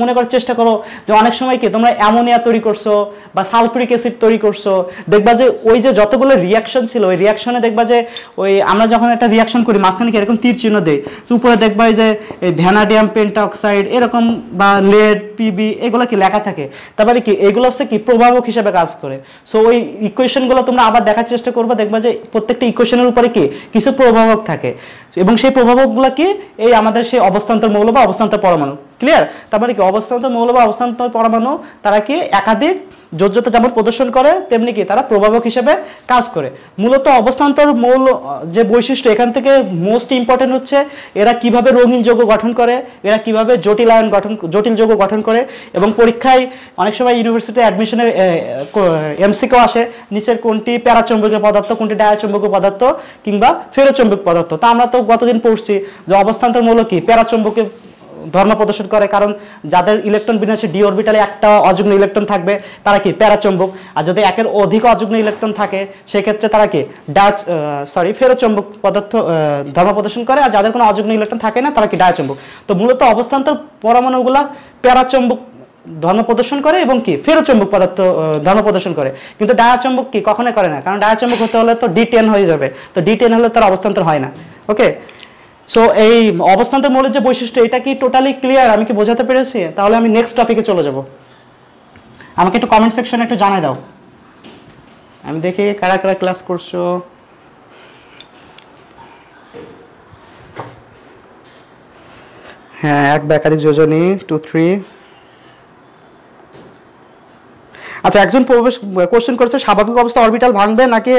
মনে করার চেষ্টা করো যে অনেক সময় কি তোমরা অ্যামোনিয়া তৈরি করছো বা সালফিউরিক অ্যাসিড তৈরি করছো, দেখবা যে ওই যে যতগুলো রিয়াকশন ছিল ওই রিয়াকশনে দেখবা যে ওই আমরা যখন একটা রিয়াকশন করি মাঝখানে কি এরকম তীর চিহ্ন দেই, উপরে দেখবা যে এই ভ্যানাডিয়াম পেন্টাঅক্সাইড এরকম বা লেড পিবি এগুলো কি লেখা থাকে। তারপরে কি এগুলো হচ্ছে কি প্রভাবক হিসেবে কাজ করে। সো ওই ইকুয়েশনগুলো তোমরা আবার দেখার চেষ্টা করবে, দেখবা যে প্রত্যেকটা ইকুয়েশনের উপরে কি কিছু প্রভাবক থাকে এবং সেই প্রভাবকগুলো কি এই আমাদের সেই অবস্থান্তর মৌল বা অবস্থান্তর পরমাণু। ক্লিয়ার? তারপরে কি অবস্থান্তর মৌল বা অবস্থান্তর পরমাণু তারা কি একাধিক যোজ্যতা যেমন প্রদর্শন করে তেমনি কি তারা প্রভাবক হিসেবে কাজ করে। মূলত অবস্থান্তর মৌল যে বৈশিষ্ট্য এখান থেকে মোস্ট ইম্পর্টেন্ট হচ্ছে এরা কিভাবে রঙিন যৌগ গঠন করে, এরা কিভাবে জটিল যৌগ গঠন করে। এবং পরীক্ষায় অনেক সময় ইউনিভার্সিটি অ্যাডমিশনে এমসিকিউ আসে নিচের কোনটি প্যারাচৌম্বকীয় পদার্থ, কোনটি ডায়াচৌম্বকীয় পদার্থ কিংবা ফেরোচৌম্বক পদার্থ। তা আমরা তো গতদিন পড়ছি যে অবস্থান্তর মৌল কি প্যারাচৌম্বকীয় ধর্ম প্রদর্শন করে, কারণ যাদের ইলেকট্রন বিন্যাসে ডি অরবিটালে একটা অযুগ্ম ইলেকট্রন থাকবে তারা কি প্যারাচৌম্বক, আর যদি একের অধিক অযুগ্ম ইলেকট্রন থাকে সেক্ষেত্রে তারা কি ফেরোচৌম্বক পদার্থ ধর্ম প্রদর্শন করে, আর যাদের কোনো অযুগ্ম ইলেকট্রন থাকে না তারা কি ডায়াচৌম্বক। তো মূলত অবস্থান্তর পরমাণুগুলা প্যারাচৌম্বক ধর্ম প্রদর্শন করে এবং কি ফেরোচৌম্বক পদার্থ ধর্ম প্রদর্শন করে, কিন্তু ডায়াচৌম্বক কি কখনোই করে না, কারণ ডায়াচৌম্বক হতে হলে তো D10 হয়ে যাবে, তো D10 হলে তার অবস্থান্তর হয় না। ওকে, সো এই অবস্থান্তর মৌলের যে বৈশিষ্ট্য এটা কি টোটালি ক্লিয়ার? আমি কি বোঝাতে পেরেছি? তাহলে আমি নেক্সট টপিকে চলে যাব। আমাকে একটু কমেন্ট সেকশনে একটু জানাই দাও, আমি দেখি কারা কারা ক্লাস করছো। হ্যাঁ, এক বা একাধিক যোজনী 2 3। আচ্ছা, একজন কোশ্চেন করেছে স্বাভাবিক অবস্থায় অরবিটাল ভাঙবে নাকি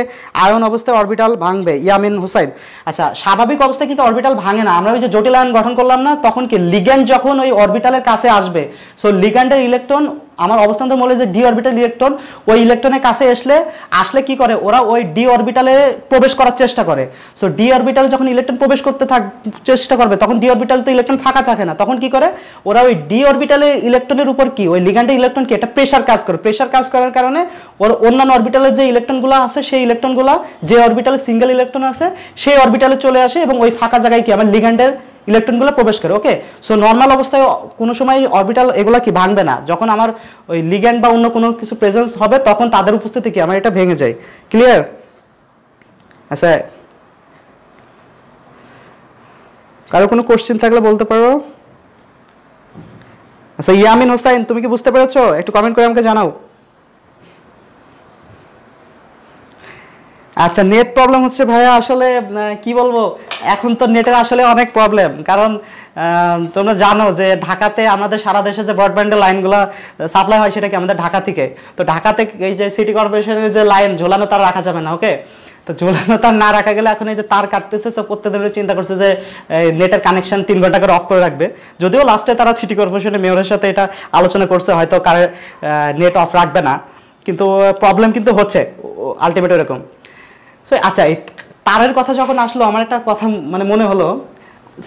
আয়ন অবস্থায় অরবিটাল ভাঙবে, ইয়ামিন হোসাইন। আচ্ছা, স্বাভাবিক অবস্থায় কিন্তু অরবিটাল ভাঙে না। আমরা ওই যে জটিল আয়ন গঠন করলাম না, তখন কি লিগ্যান্ড যখন ওই অরবিটালের কাছে আসবে, সো লিগ্যান্ডের ইলেকট্রন আমার অবস্থান তো বলে যে ডি অরবিটাল ইলেকট্রন ওই ইলেকট্রনের কাছে আসলে কি করে, ওরা ওই ডি অরবিটালে প্রবেশ করার চেষ্টা করে। সো ডি অরবিটালে যখন ইলেকট্রন প্রবেশ করতে চেষ্টা করবে, তখন ডি অরবিটাল তো ইলেকট্রন ফাঁকা থাকে না, তখন কি করে ওরা ওই ডি অরবিটালের ইলেকট্রনের উপর কি ওই লিগ্যান্ডের ইলেকট্রন কি একটা প্রেসার কাজ করে, প্রেসার কাজ করার কারণে ওর অন্যান্য অরবিটালের যে ইলেকট্রনগুলো আছে সেই ইলেকট্রনগুলো যে অরবিটালে সিঙ্গেল ইলেকট্রন আছে সেই অরবিটালে চলে আসে এবং ওই ফাঁকা জায়গায় কি আমার লিগ্যান্ডের ইলেকট্রনগুলো প্রবেশ করে। ওকে, সো নর্মাল অবস্থায় কোনো সময় অরবিটাল এগুলা কি ভাঙবে না, যখন আমার ওই লিগ্যান্ড বা অন্য কোনো কিছু প্রেজেন্স হবে তখন তাদের উপস্থিতি কি আমার এটা ভেঙে যায়। ক্লিয়ার? আচ্ছা, কারো কোনো কোশ্চেন থাকলে বলতে পারো। আচ্ছা, ইয়ামিন হোসাইন তুমি কি বুঝতে পেরেছো? একটু কমেন্ট করে আমাকে জানাও। আচ্ছা, নেট প্রবলেম হচ্ছে ভাইয়া, আসলে কি বলবো, এখন তো নেটের আসলে অনেক প্রবলেম, কারণ তোমরা জানো যে ঢাকাতে আমাদের সারা দেশে যে ব্রডব্যান্ডের লাইনগুলো সাপ্লাই হয় সেটা কি আমাদের ঢাকা থেকে, তো ঢাকাতে এই যে সিটি কর্পোরেশনের যে লাইন ঝোলানো তার রাখা যাবে না। ওকে, তো ঝোলানো তার না রাখা গেলে এখন এই যে তার কাটতেছে, সব প্রত্যেকদিন চিন্তা করছে যে নেটের কানেকশন 3 ঘন্টা করে অফ করে রাখবে, যদিও লাস্টে তারা সিটি কর্পোরেশনের মেয়রের সাথে এটা আলোচনা করছে, হয়তো নেট অফ রাখবে না, কিন্তু প্রবলেম কিন্তু হচ্ছে আলটিমেট এরকম। সো আচ্ছা, এই তারের কথা যখন আসলো আমার একটা কথা মানে মনে হলো,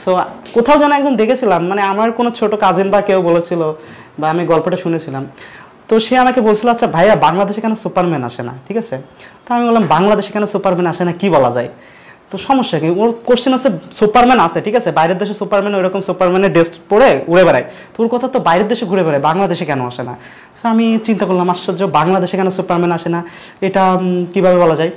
সো কোথাও যেন একজন দেখেছিলাম, মানে আমার কোনো ছোট কাজিন বা কেউ বলেছিল বা আমি গল্পটা শুনেছিলাম, তো সে আমাকে বলছিল আচ্ছা ভাইয়া বাংলাদেশে কেন সুপারম্যান আসে না, ঠিক আছে, তো আমি বললাম বাংলাদেশে কেন সুপারম্যান আসে না, কি বলা যায়, তো সমস্যা কি, ওর কোশ্চেন আছে সুপারম্যান আছে, ঠিক আছে, বাইরের দেশে সুপারম্যান ওইরকম সুপারম্যানের ড্রেস পরে উড়ে বেড়ায়, তোর কথা তো বাইরের দেশে ঘুরে বেড়ায়, বাংলাদেশে কেন আসে না। আমি চিন্তা করলাম আশ্চর্য, বাংলাদেশে কেন সুপারম্যান আসে না, এটা কিভাবে বলা যায়।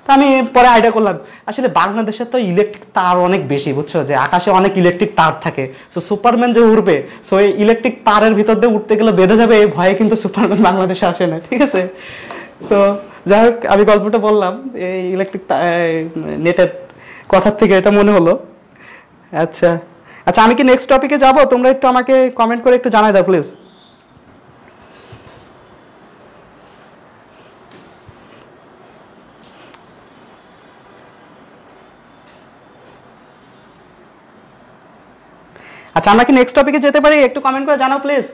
তো আমি পরে আইডিয়া করলাম আসলে বাংলাদেশে তো ইলেকট্রিক তার অনেক বেশি, বুঝছো, যে আকাশে অনেক ইলেকট্রিক তার থাকে, সো সুপারম্যান যে উড়বে, সো এই ইলেকট্রিক তারের ভিতর দিয়ে উঠতে গেলে বেঁধে যাবে, এই ভয়ে কিন্তু সুপারম্যান বাংলাদেশে আসে না, ঠিক আছে। সো যাই হোক, আমি গল্পটা বললাম এই ইলেকট্রিক নেটের কথার থেকে এটা মনে হলো। আচ্ছা আচ্ছা, আমি কি নেক্সট টপিকে যাব? তোমরা একটু আমাকে কমেন্ট করে একটু জানাই দাও প্লিজ। আচ্ছা, আমরা কি নেক্সট টপিকে যেতে পারি? একটু কমেন্ট করে জানাও please.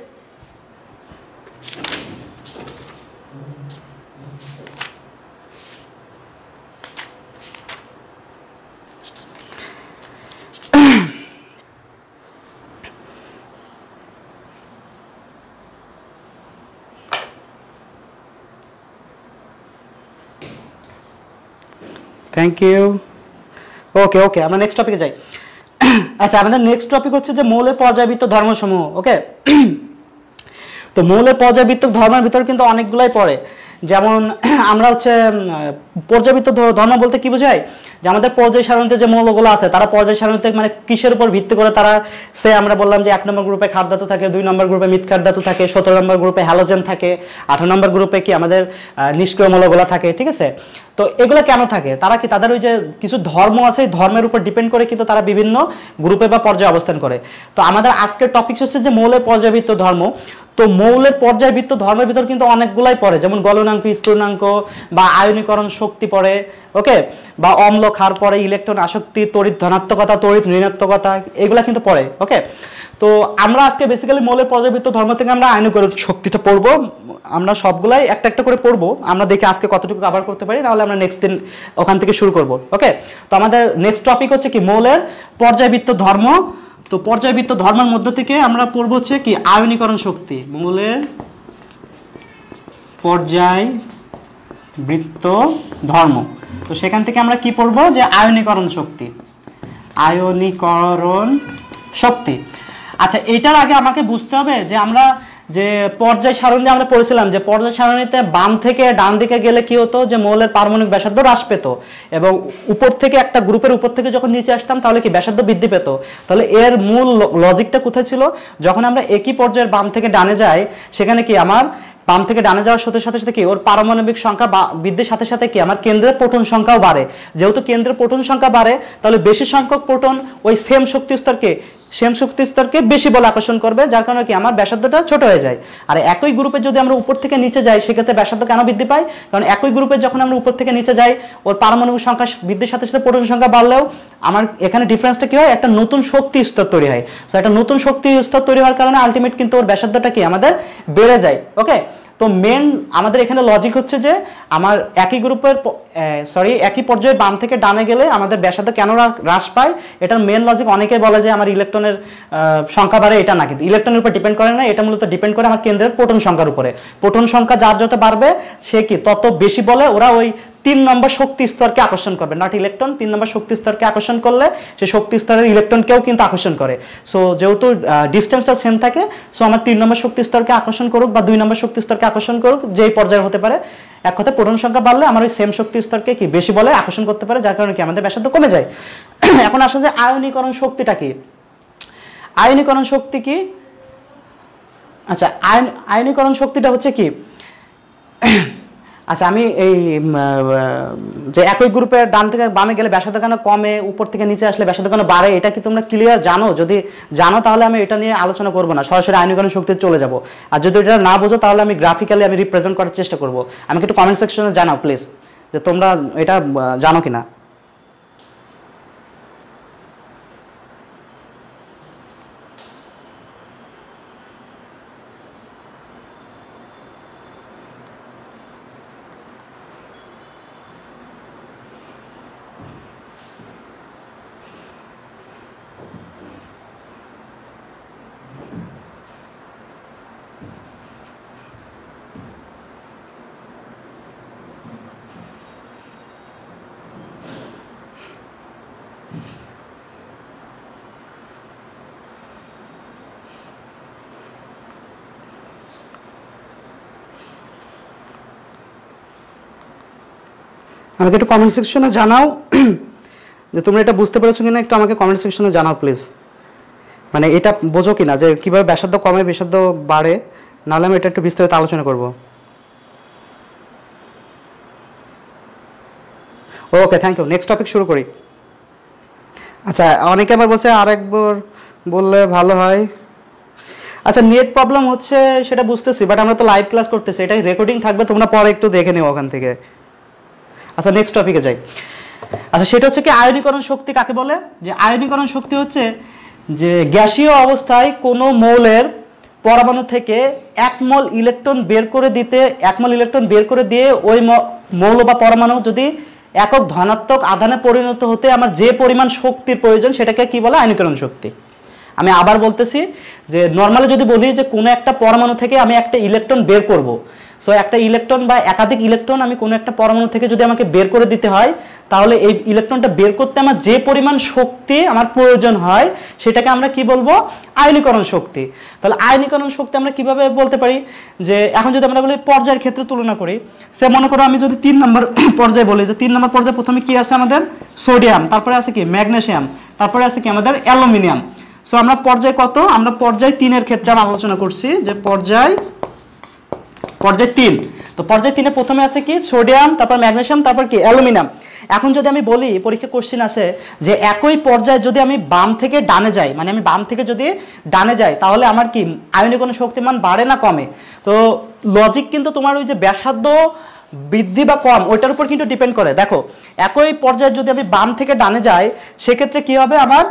Thank you. Okay okay, আমরা নেক্সট টপিকে যাই। আচ্ছা, আমাদের নেক্সট টপিক হচ্ছে যে মৌলের পর্যায়বৃত্ত ধর্মসমূহ। ওকে, তো মৌলের পর্যায়বৃত্ত ধর্মের ভিতর কিন্তু অনেকগুলাই পড়ে, যেমন আমরা হচ্ছে পর্যায়বৃত্ত ধর্ম বলতে কি বোঝায়, যে আমাদের পর্যায় সারণীতে যে মৌলগুলো আছে তারা পর্যায় সারণীতে মানে কিসের উপর ভিত্তি করে তারা, আমরা বললাম যে 1 নম্বর গ্রুপে ক্ষার ধাতু থাকে, 2 নম্বর গ্রুপে মৃৎক্ষার ধাতু থাকে, 17 নম্বর গ্রুপে হ্যালোজেন থাকে, 18 নম্বর গ্রুপে কি আমাদের নিষ্ক্রিয় মৌলগুলো থাকে, ঠিক আছে। তো এগুলো কেন থাকে, তারা কি তাদের ওই যে কিছু ধর্ম আছে, ধর্মের উপর ডিপেন্ড করে কিন্তু তারা বিভিন্ন গ্রুপে বা পর্যায়ে অবস্থান করে। তো আমাদের আজকের টপিক হচ্ছে যে মৌলের পর্যায়বৃত্ত ধর্ম। তো মৌলের পর্যায়বৃত্ত ধর্মের ভিতর কিন্তু অনেকগুলাই পড়ে, যেমন গলনাঙ্ক, স্ফুটনাঙ্ক বা আয়নীকরণ শক্তি পড়ে, ওকে, বা অম্ল ক্ষার পড়ে, ইলেকট্রন আসক্তি, তড়িৎ ধনাত্মকতা, তড়িৎ ঋণাত্মকতা, এগুলা কিন্তু পড়ে। ওকে, তো আমরা আজকে বেসিক্যালি মৌলের পর্যায়বৃত্ত ধর্ম থেকে আমরা আয়নীকরণ শক্তিটা পড়বো, আমরা সবগুলাই একটা একটা করে পড়বো, আমরা দেখি আজকে কতটুকু কভার করতে পারি, তাহলে আমরা নেক্সট দিন ওখান থেকে শুরু করব। ওকে, তো আমাদের নেক্সট টপিক হচ্ছে কি মৌলের পর্যায়বৃত্ত ধর্ম। তো পর্যায়বৃত্ত ধর্মের মধ্য থেকে আমরা পড়বো হচ্ছে কি আয়নীকরণ শক্তি, মৌলের পর্যায়বৃত্ত ধর্ম। তো সেখান থেকে আমরা কি পড়বো, যে আয়নীকরণ শক্তি, আয়নীকরণ শক্তি। আচ্ছা, এটার আগে আমাকে বুঝতে হবে যে আমরা যে পর্যায় সারণী আমরা পড়েছিলাম, যে পর্যায় সারণীতে বাম থেকে ডান দিকে গেলে কি হতো, যে মৌলের পারমাণবিক ব্যাসার্ধ হ্রাস পেত, এবং উপর থেকে একটা গ্রুপের উপর থেকে যখন নিচে আসতাম তাহলে কি ব্যাসার্ধ বৃদ্ধি পেত। তাহলে এর মূল লজিকটা কোথায় ছিল, যখন আমরা একই পর্যায়ের বাম থেকে ডানে যাই, সেখানে কি আমার বাম থেকে ডানে যাওয়ার সাথে সাথে সাথে কি ওর পারমাণবিক সংখ্যা বৃদ্ধির সাথে সাথে কি আমার কেন্দ্রের প্রোটন সংখ্যাও বাড়ে, যেহেতু কেন্দ্রের প্রোটন সংখ্যা বাড়ে তাহলে বেশি সংখ্যক প্রোটন ওই সেম শক্তি স্তরকে সেম শক্তি স্তরকে বেশি বল আকর্ষণ করবে, যার কারণে কি আমার ব্যাসার্ধটা ছোট হয়ে যায়। আর একই গ্রুপে যদি আমরা উপর থেকে নিচে যাই সেক্ষেত্রে ব্যাসার্ধ কেন বৃদ্ধি পায়? কারণ একই গ্রুপে যখন আমরা উপর থেকে নিচে যাই ওর পারমাণবিক সংখ্যা বৃদ্ধির সাথে সাথে প্রোটন সংখ্যা বাড়লেও আমার এখানে ডিফারেন্সটা কি হয়, একটা নতুন শক্তি স্তর তৈরি হয়। সো একটা নতুন শক্তি স্তর তৈরি হওয়ার কারণে আলটিমেট কিন্তু ওর ব্যাসার্ধটা কি আমাদের বেড়ে যায়। ওকে, তো মেন আমাদের এখানে লজিক হচ্ছে যে আমার একই গ্রুপের একই পর্যায়ে বাম থেকে ডানে গেলে আমাদের ব্যাসার্ধ কেন হ্রাস পায়, এটার মেন লজিক অনেকে বলে যে আমার ইলেকট্রনের সংখ্যা বাড়ে, এটা না, কিন্তু ইলেকট্রনের উপর ডিপেন্ড করে না, এটা মূলত ডিপেন্ড করে আমার কেন্দ্রের প্রোটন সংখ্যার উপরে। প্রোটন সংখ্যা যার যত বাড়বে সে কি তত বেশি বলে ওরা ওই 3 নম্বর শক্তি স্তরকে আকর্ষণ করবে, নট ইলেকট্রন। 3 নম্বর শক্তি স্তরকে আকর্ষণ করলে সে শক্তি স্তরের ইলেকট্রনকেও কিন্তু আকর্ষণ করে। সো যেহেতু ডিস্টেন্সটা সেম থাকে, সো আমার 3 নম্বর শক্তি স্তরকে আকর্ষণ করুক বা 2 নম্বর শক্তি স্তরকে আকর্ষণ করুক, যেই পর্যায়ে হতে পারে, এক কথায় প্রোটন সংখ্যা বাড়লে আমার ওই সেম শক্তি স্তরকে কি বেশি বলে আকর্ষণ করতে পারে, যার কারণে কি আমাদের ব্যাসার্ধ কমে যায়। এখন আসলে যে আয়নীকরণ শক্তিটা কি, আয়নীকরণ শক্তি কি? আচ্ছা, আয়নীকরণ শক্তিটা হচ্ছে কি, আচ্ছা আমি এই যে একই গ্রুপের ডান থেকে বামে গেলে ব্যাসার্ধ কেন কমে, উপর থেকে নিচে আসলে ব্যাসার্ধ কেন বাড়ে, এটা কি তোমরা ক্লিয়ার জানো? যদি জানো তাহলে আমি এটা নিয়ে আলোচনা করব না, সরাসরি আয়নীকরণ শক্তিতে চলে যাব। আর যদি এটা না বোঝো তাহলে আমি গ্রাফিক্যালি আমি রিপ্রেজেন্ট করার চেষ্টা করব। আমাকে একটু কমেন্ট সেকশনে জানাও প্লিজ যে তোমরা এটা জানো কিনা। আমাকে একটু কমেন্ট সেকশনে জানাও যে তোমরা এটা বুঝতে পেরেছো কিনা, একটু আমাকে কমেন্ট সেকশনে জানাও প্লিজ। মানে এটা বোঝো কিনা যে কীভাবে ব্যাসার্ধ কমে ব্যাসার্ধ বাড়ে, নাহলে আমি এটা একটু বিস্তারিত আলোচনা করব। ওকে, থ্যাংক ইউ। নেক্সট টপিক শুরু করি। আচ্ছা, অনেকে আবার বলছে আরেকবার বললে ভালো হয়। আচ্ছা, নেট প্রবলেম হচ্ছে সেটা বুঝতেছি, বাট আমরা তো লাইভ ক্লাস করতেছি, এটাই রেকর্ডিং থাকবে, তোমরা পরে একটু দেখে নিও ওখান থেকে। আচ্ছা, নেক্সট টপিকে যাই। আচ্ছা, সেটা হচ্ছে কি আয়নীকরণ শক্তি কাকে বলে? যে আয়নীকরণ শক্তি হচ্ছে যে গ্যাসীয় অবস্থায় কোনো মৌলের পরমাণু থেকে 1 মোল ইলেকট্রন বের করে দিতে, 1 মোল ইলেকট্রন বের করে দিয়ে ওই মৌল বা পরমাণু যদি একক ধনাত্মক আধানে পরিণত হতে আমার যে পরিমাণ শক্তির প্রয়োজন সেটাকে কি বলে? আয়নীকরণ শক্তি। আমি আবার বলতেছি যে নর্মালি যদি বলি যে কোনো একটা পরমাণু থেকে আমি একটা ইলেকট্রন বের করব, সো একটা ইলেকট্রন বা একাধিক ইলেকট্রন আমি কোনো একটা পরমাণু থেকে যদি আমাকে বের করে দিতে হয়, তাহলে এই ইলেকট্রনটা বের করতে আমার যে পরিমাণ শক্তি আমার প্রয়োজন হয় সেটাকে আমরা কি বলবো? আয়নীকরণ শক্তি। তাহলে আয়নীকরণ শক্তি আমরা কিভাবে বলতে পারি? যে এখন যদি আমরা বলি পর্যায়ের ক্ষেত্রে তুলনা করি, সে মনে করো আমি যদি 3 নম্বর পর্যায়ে বলি যে 3 নম্বর পর্যায়ে প্রথমে কি আছে আমাদের? সোডিয়াম, তারপরে আছে কি ম্যাগনেসিয়াম, তারপরে আছে কি আমাদের অ্যালুমিনিয়াম। সো আমরা পর্যায় কত? আমরা পর্যায় 3 এর ক্ষেত্রে আমরা আলোচনা করছি যে পর্যায় 3। তো পর্যায় 3 এ প্রথমে আছে কি? সোডিয়াম, তারপর ম্যাগনেসিয়াম, তারপর কি? অ্যালুমিনিয়াম। এখন যদি আমি বলি, পরীক্ষা কোশ্চেন আছে যে একই পর্যায়ে যদি আমি বাম থেকে ডানে যাই, মানে আমি বাম থেকে যদি ডানে যাই তাহলে আমার কি আয়নীকরণ শক্তিমান বাড়ে না কমে? তো লজিক কিন্তু তোমার ওই যে ব্যাসার্ধ বৃদ্ধি বা কম ওইটার উপর কিন্তু ডিপেন্ড করে। দেখো, একই পর্যায়ে যদি আমি বাম থেকে ডানে যাই সেক্ষেত্রে কি হবে? আমার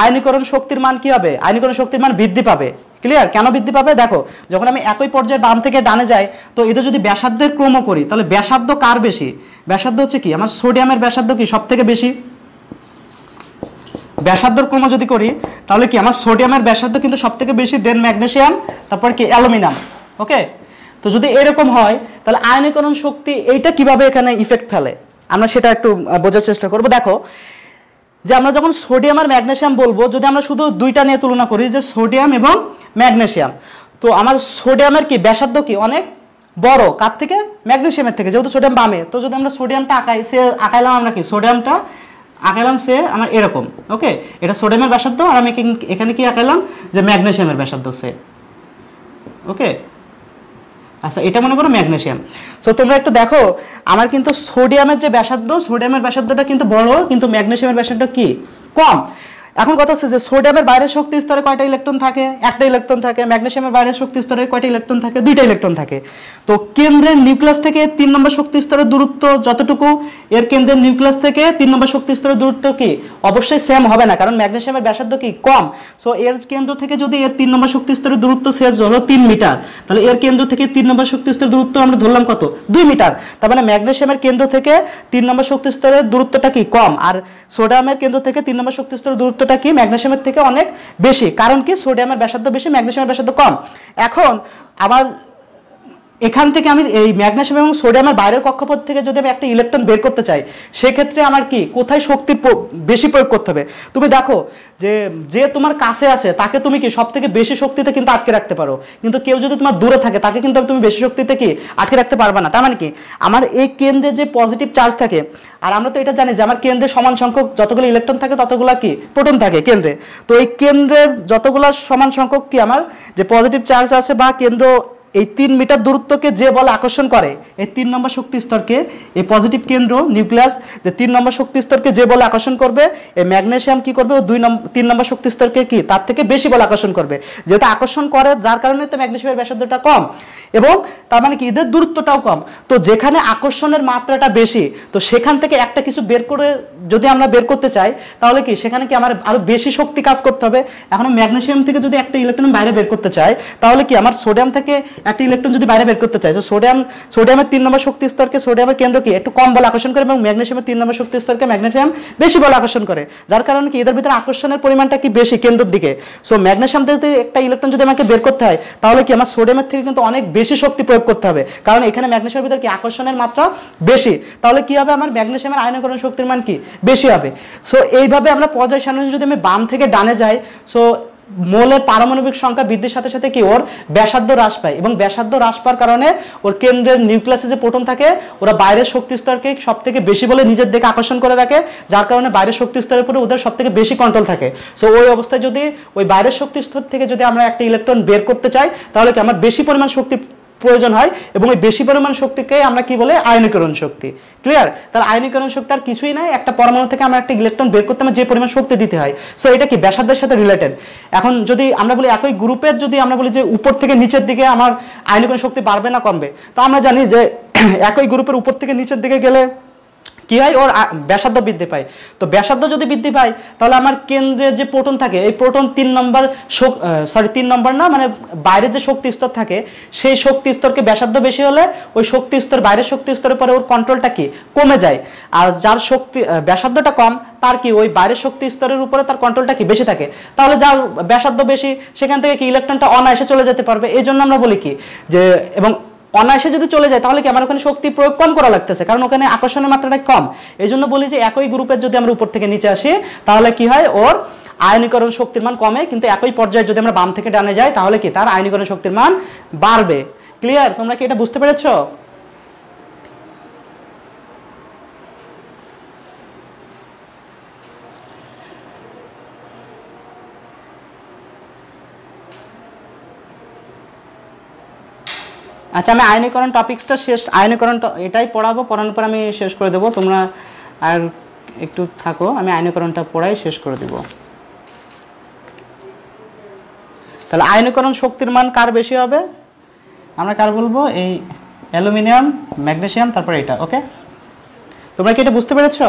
আয়নীকরণ শক্তির মান কি হবে? আয়নীকরণ শক্তির মান বৃদ্ধি পাবে। ক্লিয়ার? কেন বৃদ্ধি পাবে? দেখো, যখন আমি একই পর্যায়ে বাম থেকে ডানে যাই তো এদের যদি ব্যাসার্ধের ক্রম করি তাহলে ব্যাসার্ধ কার বেশি? ব্যাসার্ধ হচ্ছে কি আমার সোডিয়ামের ব্যাসার্ধ কি সব থেকে বেশি। ব্যাসার্ধর ক্রম যদি করি তাহলে কি আমার সোডিয়ামের ব্যাসার্ধ কিন্তু সব থেকে বেশি, দেন ম্যাগনেসিয়াম, তারপর কি অ্যালুমিনিয়াম। ওকে, তো যদি এরকম হয় তাহলে আয়নীকরণ শক্তি এইটা কিভাবে এখানে ইফেক্ট ফেলে আমরা সেটা একটু বোঝার চেষ্টা করব। দেখো, যে আমরা যখন সোডিয়াম আর ম্যাগনেসিয়াম বলবো, যদি আমরা শুধু দুইটা নিয়ে তুলনা করি যে সোডিয়াম এবং ম্যাগনেসিয়াম, তো আমার সোডিয়ামের কি ব্যাসার্ধ কি অনেক বড় কার থেকে? ম্যাগনেসিয়ামের থেকে। যেহেতু সোডিয়াম বামে, তো যদি আমরা সোডিয়ামটা আঁকাইলাম আমরা কি সোডিয়ামটা আঁকাইলাম সে আমার এরকম। ওকে, এটা সোডিয়ামের ব্যাসার্ধ, আর আমি এখানে কি আঁকাইলাম যে ম্যাগনেসিয়ামের ব্যাসার্ধ সে। ওকে, আচ্ছা, এটা মনে করো ম্যাগনেসিয়াম। সো তোমরা একটু দেখো, আমার কিন্তু সোডিয়ামের যে ব্যাসার্ধ, সোডিয়ামের ব্যাসার্ধটা কিন্তু বড়, কিন্তু ম্যাগনেসিয়ামের ব্যাসার্ধ কি কম। এখন কথা হচ্ছে যে সোডিয়ামের বাইরের শক্তি স্তরে কয়টা ইলেকট্রন থাকে? একটা ইলেকট্রন থাকে। ম্যাগনেসিয়ামের বাইরের শক্তি স্তরে কয়টা ইলেকট্রন থাকে? দুইটা ইলেকট্রন থাকে। তো কেন্দ্রের নিউক্লিয়াস থেকে 3 নম্বর শক্তি স্তরের দূরত্ব যতটুকু, এর কেন্দ্রের নিউক্লিয়াস থেকে 3 নম্বর শক্তি স্তরের দূরত্ব কি অবশ্যই সেম হবে না, কারণ ম্যাগনেসিয়ামের ব্যাসার্ধ কি কম। সো এর কেন্দ্র থেকে যদি এর 3 নম্বর শক্তি স্তরের দূরত্ব শেষ হলো 3 মিটার, তাহলে এর কেন্দ্র থেকে 3 নম্বর শক্তি স্তরের দূরত্ব আমরা ধরলাম কত? 2 মিটার। তার মানে ম্যাগনেসিয়ামের কেন্দ্র থেকে 3 নম্বর শক্তি স্তরের দূরত্বটা কি কম, আর সোডিয়ামের কেন্দ্র থেকে 3 নম্বর শক্তি স্তরের দূরত্বটা কি ম্যাগনেসিয়ামের থেকে অনেক বেশি। কারণ কি? সোডিয়ামের ব্যাসার্ধ বেশি, ম্যাগনেসিয়ামের ব্যাসার্ধ কম। এখন আবার এখান থেকে আমি এই ম্যাগনেসিয়াম এবং সোডিয়ামের বাইরের কক্ষপথ থেকে যদি আমি একটা ইলেকট্রন বের করতে চাই, সেক্ষেত্রে আমার কি কোথায় শক্তি বেশি প্রয়োগ করতে হবে? তুমি দেখো যে যে তোমার কাছে আছে তাকে তুমি কি সব থেকে বেশি শক্তিতে কিন্তু আটকে রাখতে পারো, কিন্তু কেউ যদি তোমার দূরে থাকে তাকে কিন্তু তুমি বেশি শক্তিতে কি আটকে রাখতে পারবে না। তার মানে কি আমার এই কেন্দ্রে যে পজিটিভ চার্জ থাকে, আর আমরা তো এটা জানি যে আমার কেন্দ্রে সমান সংখ্যক যতগুলো ইলেকট্রন থাকে ততগুলো কি প্রোটন থাকে কেন্দ্রে। তো এই কেন্দ্রের যতগুলো সমান সংখ্যক কি আমার যে পজিটিভ চার্জ আছে বা কেন্দ্র, এই 3 মিটার দূরত্বকে যে বল আকর্ষণ করে, এই 3 নম্বর শক্তি স্তরকে, এই পজিটিভ কেন্দ্র নিউক্লিয়াস যে 3 নম্বর শক্তি স্তরকে যে বল আকর্ষণ করবে, এই ম্যাগনেসিয়াম কি করবে? 3 নম্বর শক্তি স্তরকে কি তার থেকে বেশি বল আকর্ষণ করবে। যেহেতু আকর্ষণ করে, যার কারণে তো ম্যাগনেসিয়ামের ব্যাসার্ধটা কম, এবং তার মানে কি এদের দূরত্বটাও কম। তো যেখানে আকর্ষণের মাত্রাটা বেশি, তো সেখান থেকে একটা কিছু বের করে যদি আমরা বের করতে চাই, তাহলে কি সেখানে কি আমার আরো বেশি শক্তি কাজ করতে হবে। এখন ম্যাগনেসিয়াম থেকে যদি একটা ইলেকট্রন বাইরে বের করতে চাই, তাহলে কি আমার সোডিয়াম থেকে একটা ইলেকট্রন যদি বাইরে বের করতে চাই, তো সোডিয়ামের 3 নম্বর শক্তি স্তরকে সোডিয়ামের কেন্দ্র কি একটু কম বল আকর্ষণ করে, এবং ম্যাগনেসিয়ামের 3 নম্বর শক্তি স্তরকে ম্যাগনেসিয়াম বেশি বল আকর্ষণ করে, যার কারণে কি এদের ভিতরে আকর্ষণের পরিমাণটা কি বেশি কেন্দ্রের দিকে। সো ম্যাগনেসিয়াম থেকে একটা ইলেকট্রন যদি আমাকে বের করতে হয়, তাহলে কি আমার সোডিয়ামের থেকে কিন্তু অনেক বেশি শক্তি প্রয়োগ করতে হবে, কারণ এখানে ম্যাগনেসিয়ামের ভিতরে কি আকর্ষণের মাত্রা বেশি। তাহলে কি হবে? আমার ম্যাগনেসিয়ামের আয়নীকরণ শক্তির মান কি বেশি হবে। সো এইভাবে আমরা পর্যায় সারণী যদি আমি বাম থেকে ডানে যাই, সো মোলের পারমাণবিক সংখ্যা বৃদ্ধির সাথে সাথে কি ওর ব্যাসার্ধ হ্রাস পায়, এবং ব্যাসার্ধ হ্রাস পাওয়ার কারণে ওর কেন্দ্রের নিউক্লিয়াসে যে প্রোটন থাকে ওরা বাইরের শক্তি স্তরকে সব থেকে বেশি বলে নিজের দিকে আকর্ষণ করে রাখে, যার কারণে বাইরের শক্তি স্তরের উপরে ওদের সব থেকে বেশি কন্ট্রোল থাকে। সো ওই অবস্থায় যদি ওই বাইরের শক্তি স্তর থেকে যদি আমরা একটা ইলেকট্রন বের করতে চাই, তাহলে কি আমার বেশি পরিমাণ শক্তি প্রয়োজন হয়, এবং এই বেশি পরিমাণ শক্তিকে আমরা কি বলে? আয়নীকরণ শক্তি। ক্লিয়ার? তার আয়নীকরণ শক্তি আর কিছুই নাই, একটা পরমাণু থেকে আমরা একটা ইলেকট্রন বের করতে আমার যে পরিমাণ শক্তি দিতে হয়। সো এটা কি ব্যাসার্ধের সাথে রিলেটেড। এখন যদি আমরা বলি একই গ্রুপের, যদি আমরা বলি যে উপর থেকে নিচের দিকে আমার আয়নীকরণ শক্তি বাড়বে না কমবে, তো আমরা জানি যে একই গ্রুপের উপর থেকে নিচের দিকে গেলে কি হয়? ওর ব্যাসার্ধ বৃদ্ধি পায়। তো ব্যাসার্ধ যদি বৃদ্ধি পায়, তাহলে আমার কেন্দ্রের যে প্রোটন থাকে, এই প্রোটন 3 নম্বর মানে বাইরের যে শক্তি স্তর থাকে, সেই শক্তি স্তরকে ব্যাসার্ধ বেশি হলে ওই শক্তি স্তর বাইরের শক্তি স্তরের পরে ওর কন্ট্রোলটা কি কমে যায়। আর যার শক্তি ব্যাসার্ধটা কম, তার কি ওই বাইরের শক্তি স্তরের উপরে তার কন্ট্রোলটা কি বেশি থাকে। তাহলে যার ব্যাসার্ধ বেশি, সেখান থেকে কি ইলেকট্রনটা অনায়াসে চলে যেতে পারবে। এই জন্য আমরা বলি কি যে, এবং অনায়াসে যদি চলে যায়, তাহলে কি আমার ওখানে শক্তি প্রয়োগ কম করা লাগতেছে, কারণ ওখানে আকর্ষণের মাত্রাটা কম। এই জন্য বলি যে একই গ্রুপের যদি আমরা উপর থেকে নিচে আসি, তাহলে কি হয়? ওর আয়নীকরণ শক্তির মান কমে, কিন্তু একই পর্যায়ে যদি আমরা বাম থেকে ডানে যাই, তাহলে কি তার আয়নীকরণ শক্তির মান বাড়বে। ক্লিয়ার? তোমরা কি এটা বুঝতে পেরেছো? আচ্ছা, আমি আয়নীকরণ টপিক্সটা শেষ, আয়নীকরণ এটাই পড়াবো, পড়ানোর পর আমি শেষ করে দেবো। তোমরা আর একটু থাকো, আমি আয়নীকরণটা পড়াই শেষ করে দেব। তাহলে আয়নীকরণ শক্তির মান কার বেশি হবে? আমরা কার বলবো? এই অ্যালুমিনিয়াম, ম্যাগনেসিয়াম, তারপরে এটা। ওকে, তোমরা কি এটা বুঝতে পেরেছো?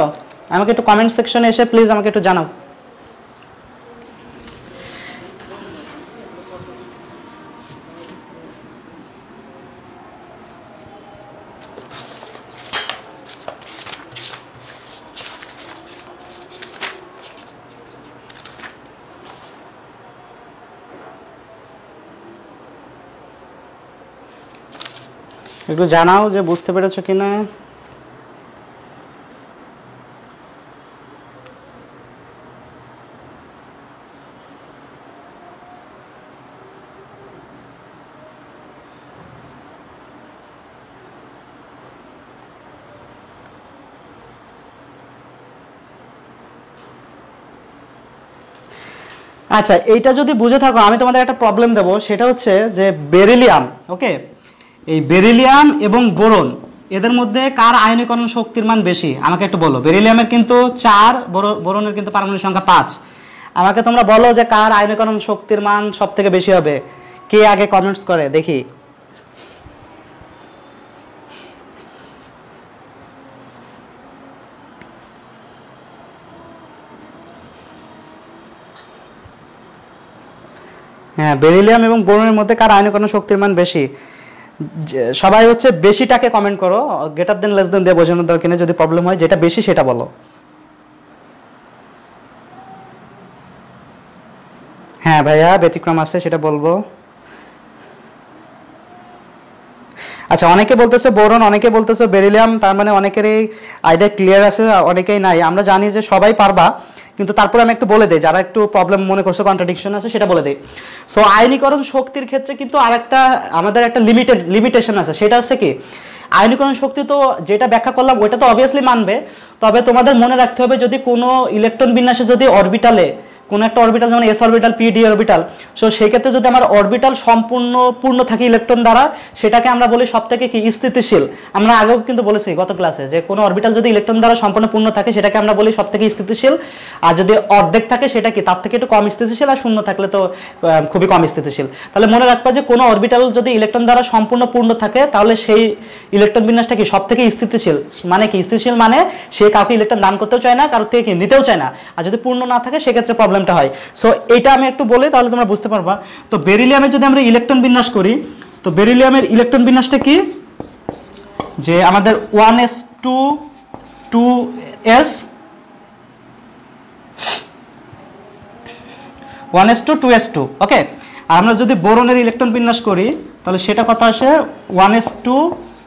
আমাকে একটু কমেন্ট সেকশনে এসে প্লিজ আমাকে একটু জানাও। একটু জানাও যে বুঝতে পেরেছো কিনা। আচ্ছা, এইটা যদি বুঝে থাকো, আমি তোমাদের একটা প্রবলেম দেবো, সেটা হচ্ছে যে বেরিলিয়াম, ওকে, এই বেরিলিয়াম এবং বোরন, এদের মধ্যে কার আয়নীকরণ শক্তির মান বেশি? আমাকে একটু বলো। বেরিলিয়ামের কিন্তু 4, বোরনের কিন্তু পারমাণবিক সংখ্যা 5। আমাকে তোমরা বলো যে কার আয়নীকরণ শক্তির মান সব থেকে বেশি হবে, কে আগে কমেন্টস করে দেখি। হ্যাঁ, বেরিলিয়াম এবং বোরনের মধ্যে কার আয়নীকরণ শক্তির মান বেশি? সবাই হচ্ছে বেশিটাকে কমেন্ট করো, গ্রেটার দেন লেস দেন দিয়ে বোঝানোর দরকার নেই, যদি প্রবলেম হয় যেটা বেশি সেটা বলো। হ্যাঁ ভাইয়া, ব্যতিক্রম আছে সেটা বলবো। আচ্ছা, অনেকে বলতেছে বোরন, অনেকে বলতেছে বেরিলিয়াম, তার মানে অনেকেরই আইডিয়া ক্লিয়ার আছে, অনেকেই নাই। আমরা জানি যে সবাই পারবা, কিন্তু তারপরে আমি একটু বলে দিই, যারা একটু প্রবলেম মনে করছে, কন্ট্রাডিকশন আছে সেটা বলে দিই। সো আয়নীকরণ শক্তির ক্ষেত্রে কিন্তু আরেকটা আমাদের একটা লিমিটেশন আছে, সেটা হচ্ছে কি, আয়নীকরণ শক্তি তো যেটা ব্যাখ্যা করলাম ওইটা তো অবভিয়াসলি মানবে, তবে তোমাদের মনে রাখতে হবে যদি কোনো ইলেকট্রন বিন্যাসে যদি অরবিটালে কোনো একটা অরবিটাল, যেমন S orbital, P D orbital, so সেই ক্ষেত্রে যদি আমার অরবিটাল পূর্ণ থাকে ইলেকট্রন দ্বারা, সেটাকে আমরা বলি সবথেকে কি স্থিতিশীল। আমরা আগেও কিন্তু বলেছি গত ক্লাসে যে কোনো অরবিটাল যদি ইলেকট্রন দ্বারা সম্পূর্ণ পূর্ণ থাকে সেটাকে আমরা বলি সবথেকে স্থিতিশীল, আর যদি অর্ধেক থাকে সেটা কি তার থেকে একটু কম স্থিতিশীল, আর শূন্য থাকলে তো খুবই কম স্থিতিশীল। তাহলে মনে রাখবা যে কোনো অরবিটাল যদি ইলেকট্রন দ্বারা সম্পূর্ণ পূর্ণ থাকে তাহলে সেই ইলেকট্রন বিন্যাসটা কি সবথেকে স্থিতিশীল। মানে কি স্থিতিশীল, মানে সে কাউকে ইলেকট্রন দান করতেও চায় না, কারোর থেকে কি নিতেও চায় না, আর যদি পূর্ণ না থাকে সেক্ষেত্রে প্রবলেমটা হয়। সো এটা আমি একটু বলি তাহলে তোমরা বুঝতে পারবা। তো বেরিলিয়ামে যদি আমরা ইলেকট্রন বিন্যাস করি, তো বেরিলিয়ামের ইলেকট্রন বিন্যাসটা কি, যে আমাদের 1s2 2s 1s2 2s2, ওকে। আর আমরা যদি বোরনের ইলেকট্রন বিন্যাস করি তাহলে সেটা কথা আসে 1s2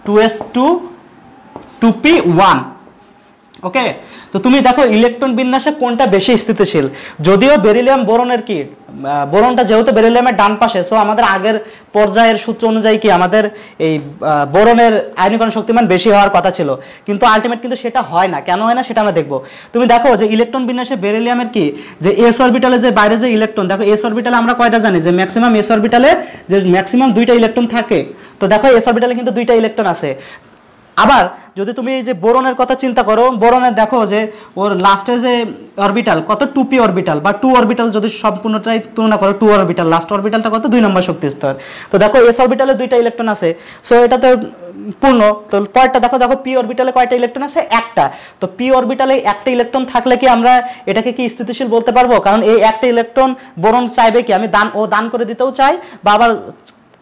2s2 2p1, ওকে। তো তুমি দেখো ইলেকট্রন বিন্যাসে কোনটা বেশি স্থিতিশীল। যদিও বেরিলিয়াম বোরনের কি, বোরনটা যেহেতু বেরিলিয়ামের ডান পাশে, সো আমাদের আগের পর্যায়ের সূত্র অনুযায়ী কি আমাদের এই বোরনের আয়নীকরণ শক্তিমান বেশি হওয়ার কথা ছিল, কিন্তু আলটিমেট কিন্তু সেটা হয় না। কেন হয় না সেটা আমরা দেখবো। তুমি দেখো যে ইলেকট্রন বিন্যাসে বেরিলিয়ামের কি, যে এস অরবিটালে যে বাইরে যে ইলেকট্রন, দেখো এস অরবিটালে আমরা কয়টা জানি, যে ম্যাক্সিমাম এস অরবিটালে যে ম্যাক্সিমাম 2টা ইলেকট্রন থাকে। তো দেখো এস অরবিটালে কিন্তু 2টা ইলেকট্রন আছে। আবার যদি তুমি এই যে বোরনের কথা চিন্তা করো, বোরনের দেখো যে ওর লাস্টে যে অরবিটাল কত, 2p অরবিটাল বা 2 অরবিটাল, যদি সম্পূর্ণটাই তুলনা করো 2 অরবিটাল, লাস্ট অরবিটালটা কত, 2 নম্বর শক্তি স্তর। তো দেখো এস অরবিটালে 2টা ইলেকট্রন আছে, সো এটাতে পূর্ণ। তো পরেরটা দেখো, দেখো পি অরবিটালে কয়টা ইলেকট্রন আছে, একটা। তো পি অরবিটালে একটা ইলেকট্রন থাকলে কি আমরা এটাকে কি স্থিতিশীল বলতে পারবো? কারণ এই একটা ইলেকট্রন বোরন চাইবে কি, আমি দান করে দিতেও চাই, বা আবার